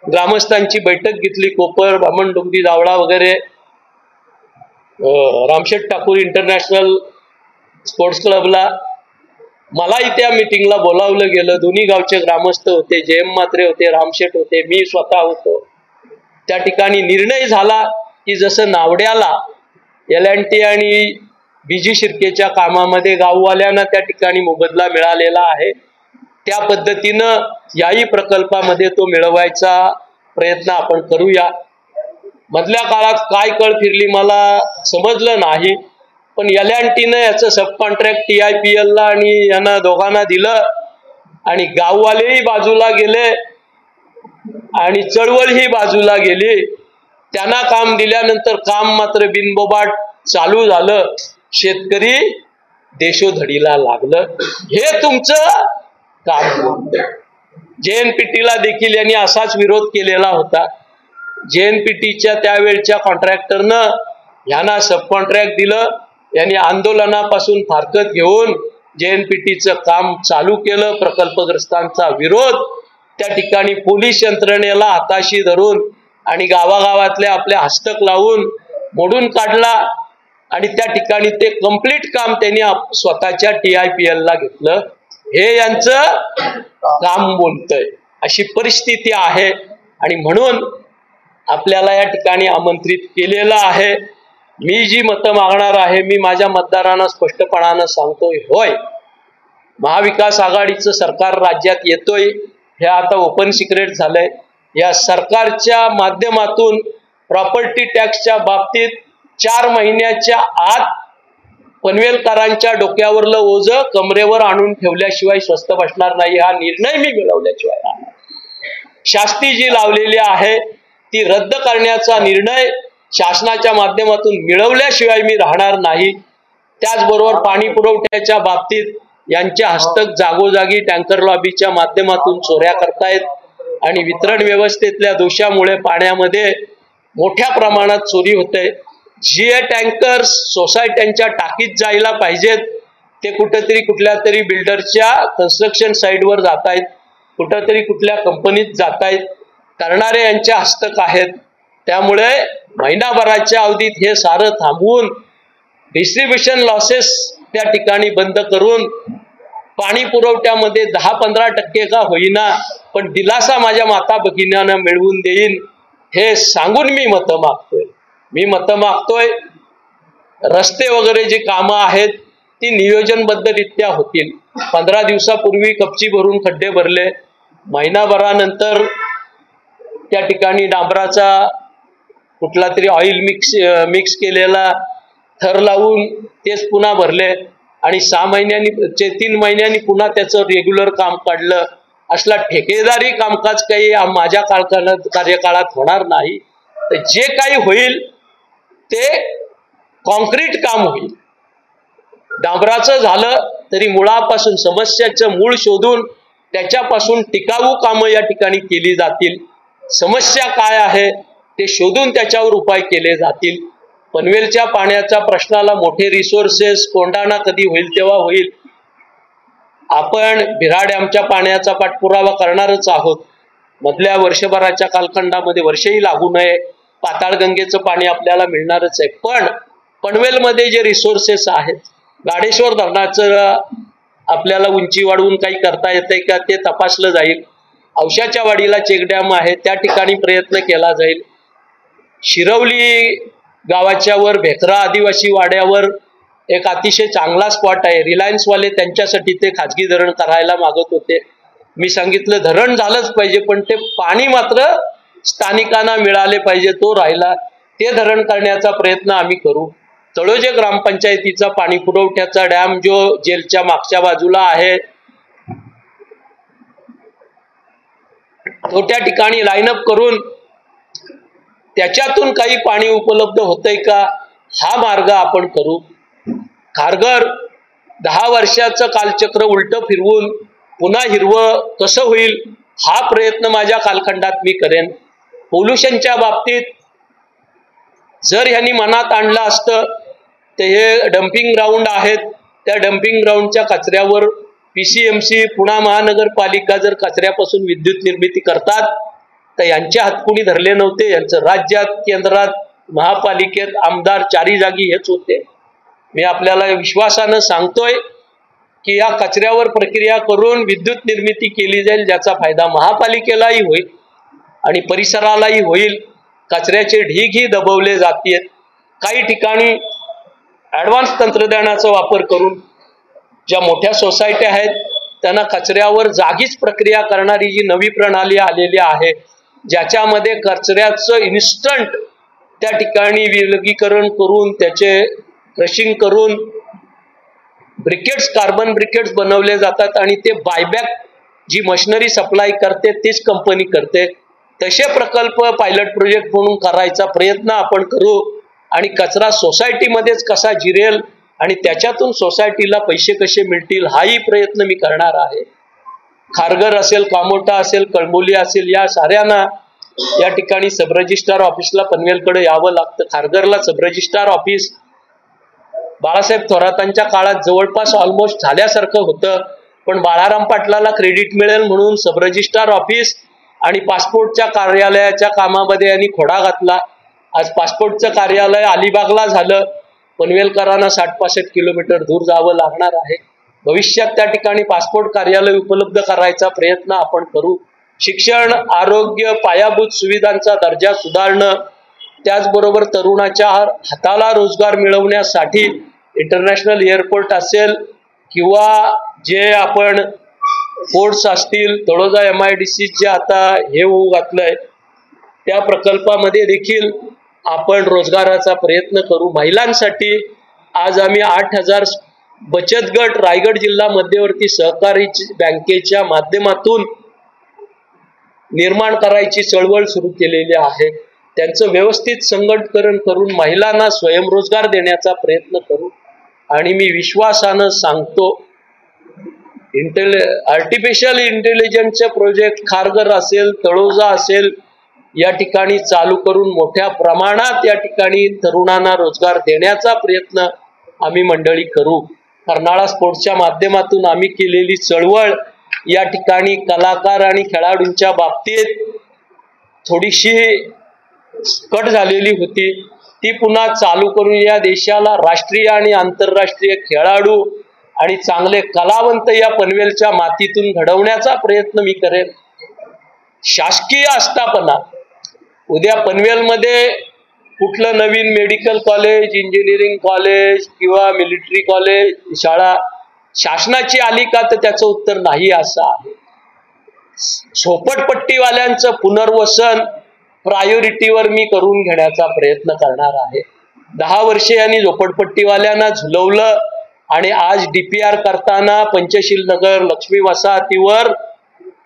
ग्रामस्थांची बैठक घेतली, कोपर, बामणडोंगरी, दावडा वगैरे. रामशेठ ठाकूर इंटरनॅशनल स्पोर्ट्स क्लबला मलाही त्या मिटिंगला बोलावलं गेलं. दोन्ही गावचे ग्रामस्थ होते, JM म्हात्रे होते, रामशेठ होते, मी स्वतः होतो. त्या ठिकाणी निर्णय झाला की जसं नावड्याला L&T आणि BG शिर्केच्या कामामध्ये गाववाल्यांना त्या ठिकाणी मोबदला मिळालेला आहे, त्या पद्धतीनं याही प्रकल्पामध्ये तो मिळवायचा प्रयत्न आपण करूया. मधल्या काळात काय कळ फिरली मला समजलं नाही, पण L&Tनं याचं सब कॉन्ट्रॅक्ट TIPL ला आणि यांना दोघांना दिलं आणि गाववालेही बाजूला गेले आणि चळवळ ही बाजूला गेली. त्यांना काम दिल्यानंतर काम मात्र बिनबोबाट चालू झालं. शेतकरी देशोधडीला लागलं. हे तुमचं काम. JNPTला देखील यांनी असाच विरोध केलेला होता. JNPTच्या त्यावेळच्या कॉन्ट्रॅक्टरनं यांना सब कॉन्ट्रॅक्ट दिलं. यांनी आंदोलनापासून फारकत घेऊन JNPTचं काम चालू केलं. प्रकल्पग्रस्तांचा विरोध, त्या ठिकाणी पोलीस यंत्रणेला हाताशी धरून आणि गावागावातल्या आपल्या हस्तक लावून मोडून काढला आणि त्या ठिकाणी ते कंप्लीट काम त्यांनी स्वतःच्या TIPL ला घेतलं. हे यांचं काम बोलतंय. अशी परिस्थिती आहे आणि म्हणून आपल्याला या ठिकाणी आमंत्रित केलेलं आहे. मी जी मतं मागणार आहे, मी माझ्या मतदारांना स्पष्टपणानं सांगतोय, होय महाविकास आघाडीचं सरकार राज्यात येतोय, हे आता ओपन सिक्रेट झालंय. या सरकारच्या माध्यमातून प्रॉपर्टी टॅक्सच्या बाबतीत 4 महिन्याच्या आत पनवेलकरांच्या डोक्यावरलं ओझं कमरेवर आणून ठेवल्याशिवाय स्वस्त बसणार नाही. हा निर्णय मी मिळवल्याशिवाय राहणार. शास्ती जी लावलेली आहे ती रद्द करण्याचा निर्णय शासनाच्या माध्यमातून मिळवल्याशिवाय मी राहणार नाही. त्याचबरोबर पाणी पुरवठ्याच्या बाबतीत यांच्या हस्तक जागोजागी टँकर लॉबीच्या माध्यमातून चोऱ्या करतायत आणि वितरण व्यवस्थेतल्या दोषामुळे पाण्यामध्ये मोठ्या प्रमाणात चोरी होते. जे टँकर्स सोसायट्यांच्या टाकीत जायला पाहिजेत ते कुठेतरी कुठल्या तरी बिल्डरच्या कन्स्ट्रक्शन साईटवर जात आहेत, कुठेतरी कुठल्या कंपनीत जात आहेत. करणारे यांच्या हस्तक आहेत. त्यामुळे महिनाभराच्या अवधीत हे सारं थांबवून डिस्ट्रीब्युशन लॉसेस त्या ठिकाणी बंद करून पाणी पुरवठ्यामध्ये 10-15% का होईना पण दिलासा माझ्या माता भगिनींना मिळवून देईन हे सांगून मी मतं मागतोय. रस्ते वगैरे जी कामं आहेत ती नियोजनबद्धरित्या होतील. 15 दिवसापूर्वी कपची भरून खड्डे भरले, महिनाभरानंतर त्या ठिकाणी डांबराचा कुठला तरी ऑइल मिक्स केलेला थर लावून तेच पुन्हा भरले आणि 3 महिन्यांनी पुन्हा त्याचं रेग्युलर काम काढलं. असला ठेकेदारी कामकाज काही माझ्या कार्यकाळात होणार नाही. तर जे काही होईल ते कॉन्क्रीट काम होईल. डांबराचं झालं तरी मुळापासून समस्याचं मूळ शोधून त्याच्यापासून टिकाऊ कामं या ठिकाणी केली जातील. समस्या काय आहे ते शोधून त्याच्यावर उपाय केले जातील. पनवेलच्या पाण्याच्या प्रश्नाला मोठे रिसोर्सेस कोंढाणा कधी होईल तेव्हा होईल. आपण बिरा डॅमच्या पाण्याचा पाठपुरावा करणारच आहोत. मधल्या वर्षभराच्या कालखंडामध्ये वर्षही लागू नये पाताळगंगेचं पाणी आपल्याला मिळणारच आहे. पण पनवेलमध्ये जे रिसोर्सेस आहेत, गाडेश्वर धरणाचं आपल्याला उंची वाढवून काही करता येते का ते तपासलं जाईल. औशाच्या वाडीला चेक डॅम आहे त्या ठिकाणी प्रयत्न केला जाईल. शिरवली गावाच्या वर भेकरा आदिवासी वाड्यावर एक अतिशय चांगला स्पॉट आहे. रिलायन्सवाले त्यांच्यासाठी ते खाजगी धरण करायला मागत होते. मी सांगितलं धरण झालंच पाहिजे पण ते पाणी मात्र स्थानिकांना मिळाले पाहिजे, तो राहिला. ते धरण करण्याचा प्रयत्न आम्ही करू. तळोजे ग्रामपंचायतीचा पाणी पुरवठ्याचा डॅम जो जेलच्या मागच्या बाजूला आहे तो त्या ठिकाणी लाईनअप करून त्याच्यातून काही पाणी उपलब्ध होतंय का हा मार्ग आपण करू. खारघर 10 वर्षाचं कालचक्र उलट फिरवून पुन्हा हिरवं कसं होईल हा प्रयत्न माझ्या कालखंडात मी करेन. पोल्युशनच्या बाबतीत जर ह्यांनी मनात आणलं असतं तर हे डम्पिंग ग्राउंड आहेत, त्या डम्पिंग ग्राउंडच्या कचऱ्यावर PCMC पुणे महानगरपालिका जर कचऱ्यापासून विद्युत निर्मिती करतात तर यांच्या हातकुणी धरले नव्हते. यांचं राज्यात केंद्रात महापालिकेत आमदार 4 जागी हेच होते. मी आपल्याला विश्वासानं सांगतोय की या कचऱ्यावर प्रक्रिया करून विद्युत निर्मिती केली जाईल ज्याचा फायदा महापालिकेलाही होईल आणि परिसरालाही होईल. कचऱ्याचे ढीगही दबवले जातील. काही ठिकाणी ॲडव्हान्स तंत्रज्ञानाचा वापर करून ज्या मोठ्या सोसायट्या आहेत त्यांना कचऱ्यावर जागीच प्रक्रिया करणारी जी नवी प्रणाली आलेली आहे ज्याच्यामध्ये कचऱ्याचं इन्स्टंट त्या ठिकाणी विलगीकरण करून त्याचे क्रशिंग करून ब्रिकेट्स कार्बन ब्रिकेट्स बनवले जातात आणि ते बायबॅक जी मशिनरी सप्लाय करते तीच कंपनी करते. तसे प्रकल्प पायलट प्रोजेक्ट म्हणून करायचा प्रयत्न आपण करू आणि कचरा सोसायटीमध्येच कसा जिरेल आणि त्याच्यातून सोसायटीला पैसे कसे मिळतील हाही प्रयत्न मी करणार आहे. खारघर असेल, कामोठा असेल, कळंबोली असेल या साऱ्यांना या ठिकाणी सब रजिस्ट्रार ऑफिसला पनवेलकडे यावं लागतं. खारघरला सब रजिस्ट्रार ऑफिस बाळासाहेब थोरातांच्या काळात जवळपास ऑलमोस्ट झाल्यासारखं होतं पण बाळाराम पाटलाला क्रेडिट मिळेल म्हणून सब रजिस्ट्रार ऑफिस आणि पासपोर्टच्या कार्यालयाच्या कामामध्ये यांनी खोडा घातला. आज पासपोर्टचं कार्यालय अलिबागला झालं. पनवेलकरांना 60-65 किलोमीटर दूर जावं लागणार आहे. भविष्यात त्या ठिकाणी पासपोर्ट कार्यालय उपलब्ध करायचा प्रयत्न आपण करू. शिक्षण, आरोग्य, पायाभूत सुविधांचा दर्जा सुधारणं, त्याचबरोबर तरुणाच्या हाताला रोजगार मिळवण्यासाठी इंटरनॅशनल एअरपोर्ट असेल किंवा जे आपण पोर्ट्स असतील, तळोजा MIDC जे आता हे होऊ घातलंय त्या प्रकल्पामध्ये देखील आपण रोजगाराचा प्रयत्न करू. महिलांसाठी आज आम्ही 8000 बचत गट रायगड जिल्हा मध्यवर्ती सहकारी बँकेच्या माध्यमातून निर्माण करायची चळवळ सुरू केलेली आहे. त्यांचं व्यवस्थित संघटन करून महिलांना स्वयंरोजगार देण्याचा प्रयत्न करू. आणि मी विश्वासानं सांगतो आर्टिफिशियल इंटेलिजन्सचे प्रोजेक्ट खारघर असेल, तळोजा असेल या ठिकाणी चालू करून मोठ्या प्रमाणात या ठिकाणी तरुणांना रोजगार देण्याचा प्रयत्न आम्ही मंडळी करू. कर्नाळा स्पोर्ट्सच्या माध्यमातून आम्ही केलेली चळवळ या ठिकाणी कलाकार आणि खेळाडूंच्या बाबतीत थोडीशी कट झालेली होती. ती पुन्हा चालू करून या देशाला राष्ट्रीय आणि आंतरराष्ट्रीय खेळाडू आणि चांगले कलावंत या पनवेलच्या मातीतून घडवण्याचा प्रयत्न मी करेन. शासकीय आस्थापना उद्या पनवेलमध्ये कुठलं नवीन मेडिकल कॉलेज, इंजिनिअरिंग कॉलेज किंवा मिलिटरी कॉलेज शाळा शासनाची आली का, तर त्याचं उत्तर नाही असं आहे. झोपडपट्टीवाल्यांचं पुनर्वसन प्रायोरिटीवर मी करून घेण्याचा प्रयत्न करणार आहे. 10 वर्षे यांनी झोपडपट्टीवाल्यांना झुलवलं आणि आज DPR करताना पंचशील नगर लक्ष्मी वसाहतीवर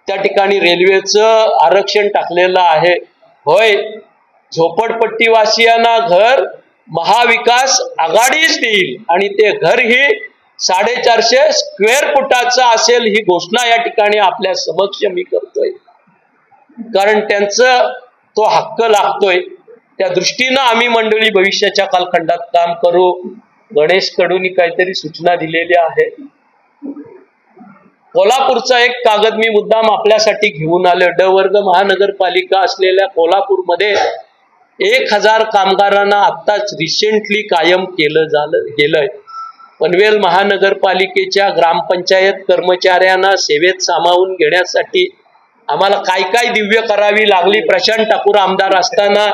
त्या ठिकाणी रेल्वेचं आरक्षण टाकलेलं आहे. होय, झोपडपट्टीवासियांना घर महाविकास आघाडीच देईल आणि ते घर ही 450 स्क्वेअर फुटाचं असेल ही घोषणा या ठिकाणी आपल्या समक्ष मी करतोय, कारण त्यांचं तो हक्क लागतोय. त्या दृष्टीनं आम्ही मंडळी भविष्याच्या कालखंडात काम करू. गणेश कडूंनी काहीतरी सूचना दिलेल्या आहेत. कोल्हापूरचा एक कागद मी मुद्दाम आपल्यासाठी घेऊन आलो. ड वर्ग महानगरपालिका असलेल्या कोल्हापूरमध्ये 1000 कामगारांना आत्ताच रिसेंटली कायम गेलंय. पनवेल महानगरपालिकेच्या ग्रामपंचायत कर्मचाऱ्यांना सेवेत सामावून घेण्यासाठी आम्हाला काय काय दिव्य करावी लागली. प्रशांत ठाकूर आमदार असताना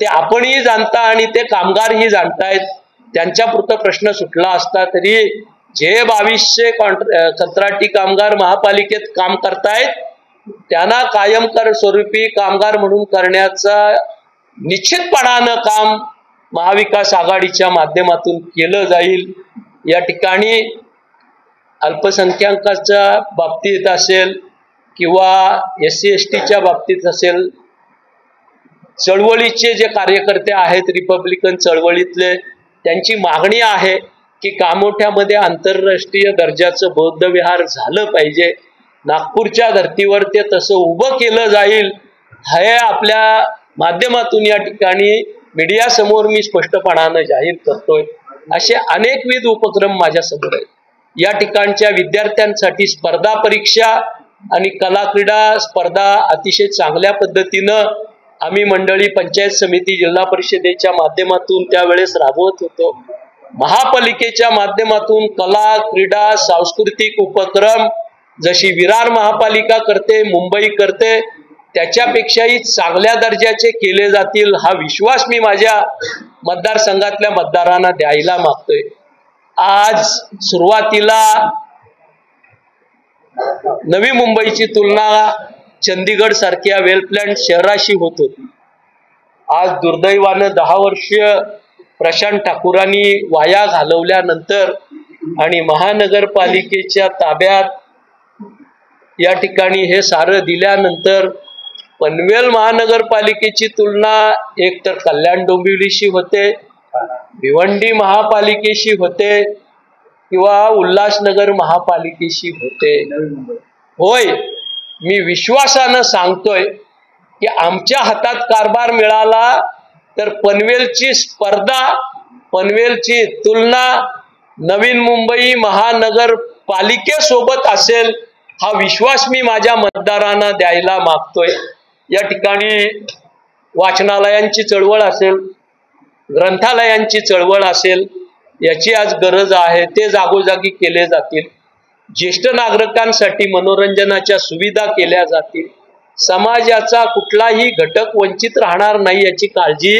ते आपणही जाणता आणि ते कामगारही जाणतायत. त्यांच्यापुरता प्रश्न सुटला असता तरी जे 2200 कंत्राटी कामगार महापालिकेत काम करतायत त्यांना कायम स्वरूपी कामगार म्हणून करण्याचा निश्चितपणानं काम महाविकास आघाडीच्या माध्यमातून केलं जाईल. या ठिकाणी अल्पसंख्याकांच्या बाबतीत असेल किंवा SC STच्या बाबतीत असेल, चळवळीचे जे कार्यकर्ते आहेत रिपब्लिकन चळवळीतले, त्यांची मागणी आहे की कामोठ्यामध्ये आंतरराष्ट्रीय दर्जाचं बौद्ध विहार झालं पाहिजे. नागपूरच्या धर्तीवर ते तसं उभं केलं जाईल हे आपल्या माध्यमातून या ठिकाणी मीडिया समोर मी स्पष्टपणानं जाहीर करतोय. असे अनेकविध उपक्रम माझ्या समोर आहेत. या ठिकाणच्या विद्यार्थ्यांसाठी स्पर्धा परीक्षा आणि कला क्रीडा स्पर्धा अतिशय चांगल्या पद्धतीनं आम्ही मंडळी पंचायत समिती जिल्हा परिषदेच्या माध्यमातून त्यावेळेस राबवत होतो. महापालिकेच्या माध्यमातून कला क्रीडा सांस्कृतिक उपक्रम जशी विरार महापालिका करते, मुंबई करते, त्याच्यापेक्षाही चांगल्या दर्जाचे केले जातील हा विश्वास मी माझ्या मतदारसंघातल्या मतदारांना द्यायला मागतोय. आज सुरुवातीला नवी मुंबईची तुलना चंदीगड सारख्या वेल प्लॅन्ड शहराशी होत होती. आज दुर्दैवानं 10 वर्ष प्रशांत ठाकूरांनी वाया घालवल्यानंतर आणि महानगरपालिकेच्या ताब्यात या ठिकाणी हे सारं दिल्यानंतर पनवेल महानगरपालिकेची तुलना एकतर कल्याण डोंबिवलीशी होते, भिवंडी महापालिकेशी होते किंवा उल्हासनगर महापालिकेशी होते. होय, मी विश्वासानं सांगतोय की आमच्या हातात कारभार मिळाला तर पनवेलची स्पर्धा, पनवेलची तुलना नवीन मुंबई महानगरपालिकेसोबत असेल हा विश्वास मी माझ्या मतदारांना द्यायला मागतोय. या ठिकाणी वाचनालयांची चळवळ असेल, ग्रंथालयांची चळवळ असेल, याची आज गरज आहे. ते जागोजागी केले जातील. ज्येष्ठ नागरिकांसाठी मनोरंजनाच्या सुविधा केल्या जातील. समाजाचा कुठलाही घटक वंचित राहणार नाही याची काळजी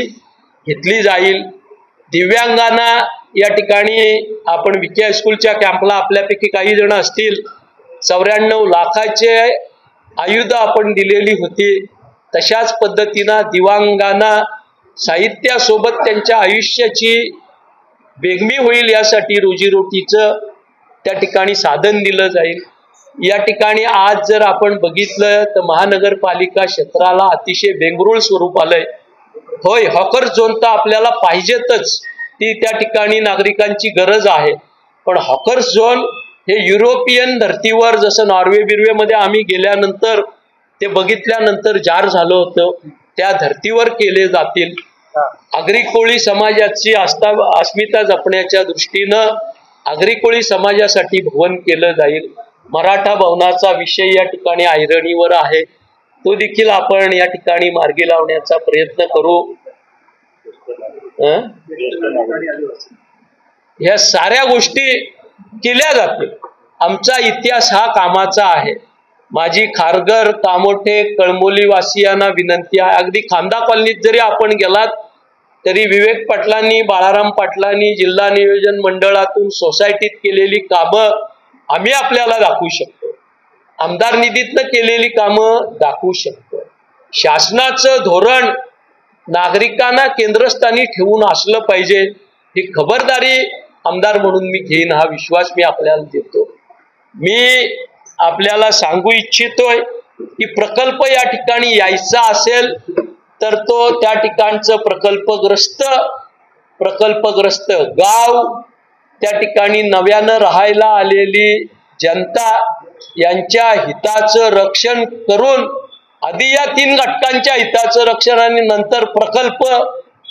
घेतली जाईल. दिव्यांगांना या ठिकाणी आपण विखे हायस्कूलच्या कॅम्पला आपल्यापैकी काही जण असतील 94 लाखाचे आयुध आपण दिलेली होती. तशाच पद्धतीनं दिव्यांगांना साहित्यासोबत त्यांच्या आयुष्याची बेगमी होईल यासाठी रोजीरोटीचं त्या ठिकाणी साधन दिलं जाईल. या ठिकाणी आज जर आपण बघितलं तर महानगरपालिका क्षेत्राला अतिशय बेंगरूळ स्वरूप आलंय. होय, हॉकर झोन तर आपल्याला पाहिजेतच, ती त्या ठिकाणी नागरिकांची गरज आहे. पण हॉकर झोन हे युरोपियन धर्तीवर जसं नॉर्वे बिर्वेमध्ये आम्ही गेल्यानंतर ते बघितल्यानंतर जार झालं होतं त्या धर्तीवर केले जातील. आगरी कोळी समाजाची अस्मिता जपण्याच्या दृष्टीनं आगरी कोळी समाजासाठी भवन केलं जाईल. मराठा भवनाचा विषय या ठिकाणी ऐरणीवर आहे, तो देखील आपण या ठिकाणी मार्गी लावण्याचा प्रयत्न करू. ह्या साऱ्या गोष्टी केल्या जातील. आमचा इतिहास हा कामाचा आहे. माझी खारघर, कामोठे, कळमोली वासियांना विनंती आहे, अगदी खांदा कॉलनीत जरी आपण गेलात तरी विवेक पाटलांनी, बाळाराम पाटलांनी जिल्हा नियोजन मंडळातून सोसायटीत केलेली कामं आम्ही आपल्याला दाखवू शकतो. आमदार निधीतनं केलेली कामं दाखवू शकतो. शासनाचं धोरण नागरिकांना केंद्रस्थानी ठेवून असलं पाहिजे, ही खबरदारी आमदार म्हणून मी घेईन, हा विश्वास मी आपल्याला देतो. मी आपल्याला सांगू इच्छितोय की प्रकल्प या ठिकाणी यायचा असेल तर तो त्या ठिकाणचं प्रकल्पग्रस्त गाव, त्या ठिकाणी नव्यानं राहायला आलेली जनता यांच्या हिताचं रक्षण करून, आधी या 3 घटकांच्या हिताचं रक्षण आणि नंतर प्रकल्प,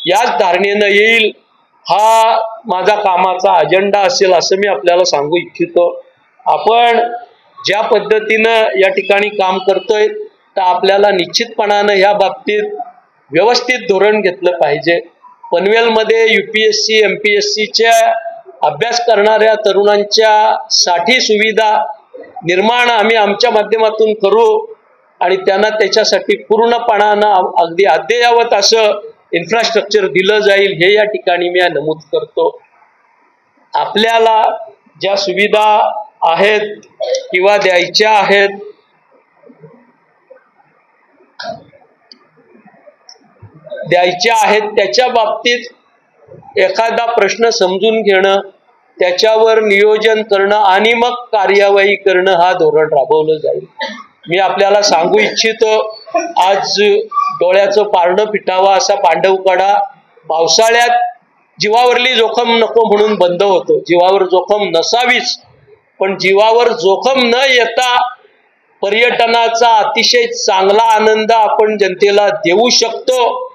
याच धारणेनं येईल, हा माझा कामाचा अजेंडा असेल असं मी आपल्याला सांगू इच्छितो. आपण ज्या पद्धतीनं या ठिकाणी काम करतोय तर आपल्याला निश्चितपणानं या बाबतीत व्यवस्थित धोरण घेतलं पाहिजे. पनवेलमध्ये UPSC MPSCच्या अभ्यास करणाऱ्या तरुणांच्या साठी सुविधा निर्माण आम्ही आमच्या माध्यमातून करू आणि त्यांना त्याच्यासाठी पूर्णपणानं अगदी अद्ययावत असं इन्फ्रास्ट्रक्चर दिलं जाईल, हे या ठिकाणी मी नमूद करतो. आपल्याला ज्या सुविधा आहेत किंवा द्यायच्या आहेत त्याच्या बाबतीत एखादा प्रश्न समजून घेणं, त्याच्यावर नियोजन करणं आणि मग कार्यवाही करणं, हा धोरण राबवलं जाईल. मी आपल्याला सांगू इच्छितो, आज डोळ्याचं पारणं फिटावं असा पांडवकडा पावसाळ्यात जीवावरली जोखम नको म्हणून बंद होतो. जीवावर जोखम नसावीच, पण जीवावर जोखम न येता पर्यटनाचा अतिशय चांगला आनंद आपण जनतेला देऊ शकतो,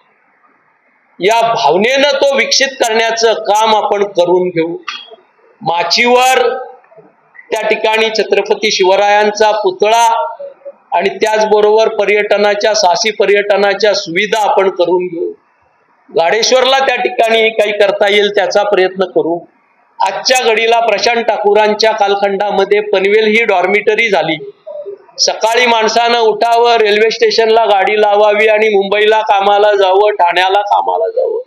या भावनेनं तो विकसित करण्याचं काम आपण करून घेऊ. माचीवर त्या ठिकाणी छत्रपती शिवरायांचा पुतळा आणि त्याचबरोबर पर्यटनाच्या, साहसी पर्यटनाच्या सुविधा आपण करून घेऊ. गाडेश्वरला त्या ठिकाणी काही करता येईल त्याचा प्रयत्न करू. आजच्या घडीला प्रशांत ठाकूरांच्या कालखंडामध्ये पनवेल ही डॉर्मिटरी झाली. सकाळी माणसानं उठावं, रेल्वे स्टेशनला गाडी लावावी आणि मुंबईला कामाला जावं, ठाण्याला कामाला जावं,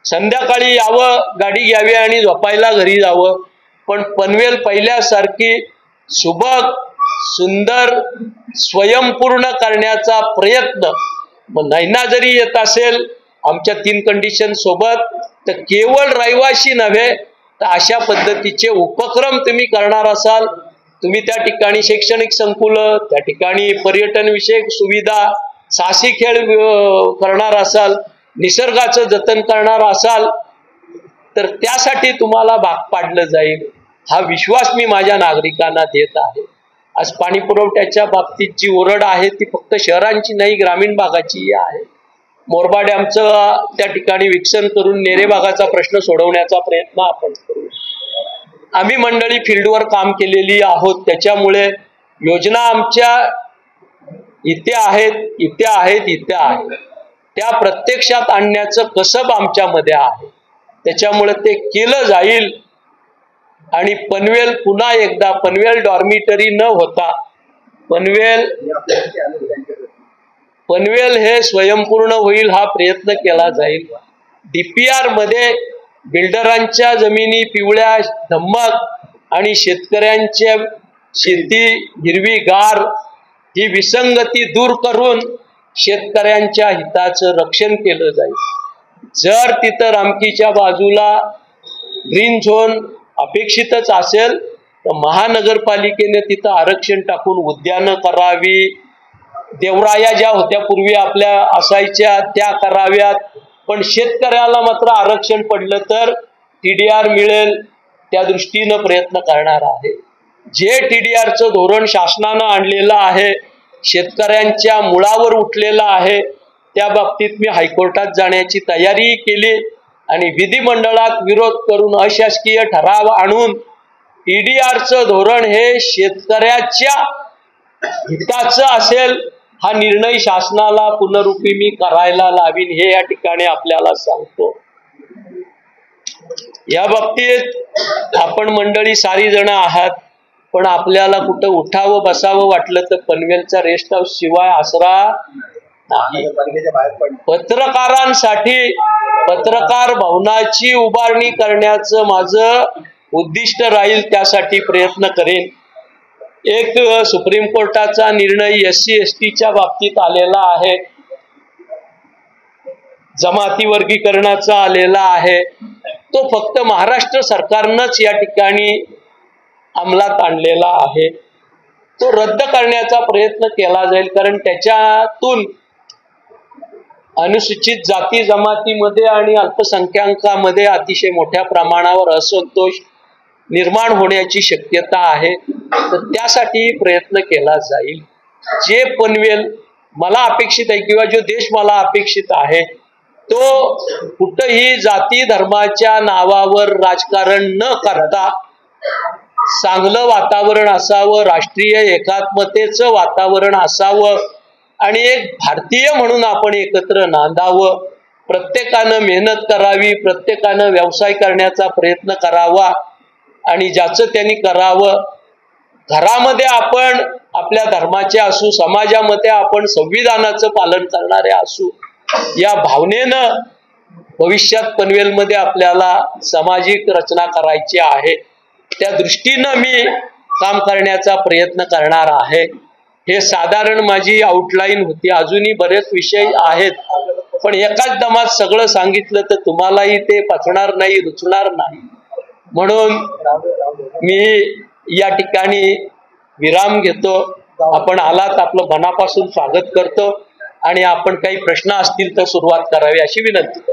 संध्याकाळी यावं, गाडी घ्यावी आणि झोपायला घरी जावं. पण पनवेल पहिल्यासारखी सुबक, सुंदर, स्वयंपूर्ण करण्याचा प्रयत्न नैना जरी येत असेल आमच्या 3 कंडिशन सोबत, तर केवळ रहिवाशी नव्हे तर अशा पद्धतीचे उपक्रम तुम्ही करणार असाल, तुम्ही त्या ठिकाणी शैक्षणिक संकुलं, त्या ठिकाणी पर्यटन विषयक सुविधा, साहसी खेळ करणार असाल, निसर्गाचं जतन करणार असाल, तर त्यासाठी तुम्हाला भाग पाडलं जाईल, हा विश्वास मी माझ्या नागरिकांना देत आहे. आज पाणी पुरवठ्याच्या बाबतीत जी ओरड आहे ती फक्त शहरांची नाही, ग्रामीण भागाचीही आहे. मोरबा डॅमचं त्या ठिकाणी विकसन करून नेरे भागाचा प्रश्न सोडवण्याचा प्रयत्न आपण करू. आम्ही मंडळी फील्डवर काम केलेली आहोत, त्याच्यामुळे योजना आमच्या इथे आहेत, त्या प्रत्यक्षात आणण्याचं कसब आमच्यामध्ये आहे. त्याच्यामुळे ते केलं जाईल आणि पनवेल पुन्हा एकदा पनवेल डॉर्मिटरी न होता पनवेल हे स्वयंपूर्ण होईल, हा प्रयत्न केला जाईल. DPR मध्ये बिल्डरांच्या जमिनी पिवळ्या धम्मक आणि शेतकऱ्यांच्या शेती हिरवीगार, ही विसंगती दूर करून शेतकऱ्यांच्या हिताचं रक्षण केलं जाईल. जर तिथं रामकीच्या बाजूला ग्रीन झोन अपेक्षितच असेल तर महानगरपालिकेने तिथं आरक्षण टाकून उद्यानं करावी, देवराया ज्या होत्या पूर्वी आपल्या असायच्या त्या कराव्यात. पण शेतकऱ्याला मात्र आरक्षण पडलं तर TDR मिळेल, त्या दृष्टीनं प्रयत्न करणार आहे. जे TDRचं धोरण शासनानं आणलेलं आहे, शेतकऱ्यांच्या मुळावर उठलेलं आहे, त्या बाबतीत मी हायकोर्टात जाण्याची तयारी केली आणि विधिमंडळात विरोध करून अशासकीय ठराव आणून TDRचं धोरण हे शेतकऱ्याच्या हिताचं असेल, हा निर्णय शासनाला पुनरुपी मी करायला लावीन, हे या ठिकाणी आपल्याला सांगतो. या बाबतीत आपण मंडळी सारी जण आहात, पण आपल्याला कुठं उठावं बसावं वाटलं तर पनवेलचा रेस्ट हाऊस शिवाय आसरा नाही. महानगरपालिकेच्या बाहेर पडले. पत्रकारांसाठी पत्रकार भवनाची उभारणी करण्याचं माझं उद्दिष्ट राहील, त्यासाठी प्रयत्न करेन. एक सुप्रीम कोर्टाचा निर्णय SC STच्या बाबतीत आलेला आहे, जमाती वर्गीकरणाचा आलेला आहे. तो फक्त महाराष्ट्र सरकारनंच या ठिकाणी अंमलात आणलेला आहे. तो रद्द करण्याचा प्रयत्न केला जाईल, कारण त्याच्यातून अनुसूचित जाती जमातीमध्ये आणि अल्पसंख्याकांमध्ये अतिशय मोठ्या प्रमाणावर असंतोष निर्माण होण्याची शक्यता आहे. तर त्यासाठी प्रयत्न केला जाईल. जे पनवेल मला अपेक्षित आहे किंवा जो देश मला अपेक्षित आहे तो कुठंही जाती धर्माच्या नावावर राजकारण न करता चांगलं वातावरण असावं, राष्ट्रीय एकात्मतेचं वातावरण असावं आणि एक भारतीय म्हणून आपण एकत्र नांदावं. प्रत्येकानं मेहनत करावी, प्रत्येकानं व्यवसाय करण्याचा प्रयत्न करावा आणि ज्याचं त्यांनी करावं. घरामध्ये आपण आपल्या धर्माचे असू, समाजामध्ये आपण संविधानाचं पालन करणारे असू, या भावनेनं भविष्यात पनवेलमध्ये आपल्याला सामाजिक रचना करायची आहे. त्या दृष्टीनं मी काम करण्याचा प्रयत्न करणार आहे. हे साधारण माझी आउटलाईन होती. अजूनही बरेच विषय आहेत, पण एकाच दमात सगळं सांगितलं तर तुम्हालाही ते पचणार नाही, रुचणार नाही. म्हणून मी या ठिकाणी विराम घेतो. आपण आलात, आपलं मनापासून स्वागत करतो आणि आपण काही प्रश्न असतील तर सुरुवात करावी अशी विनंती.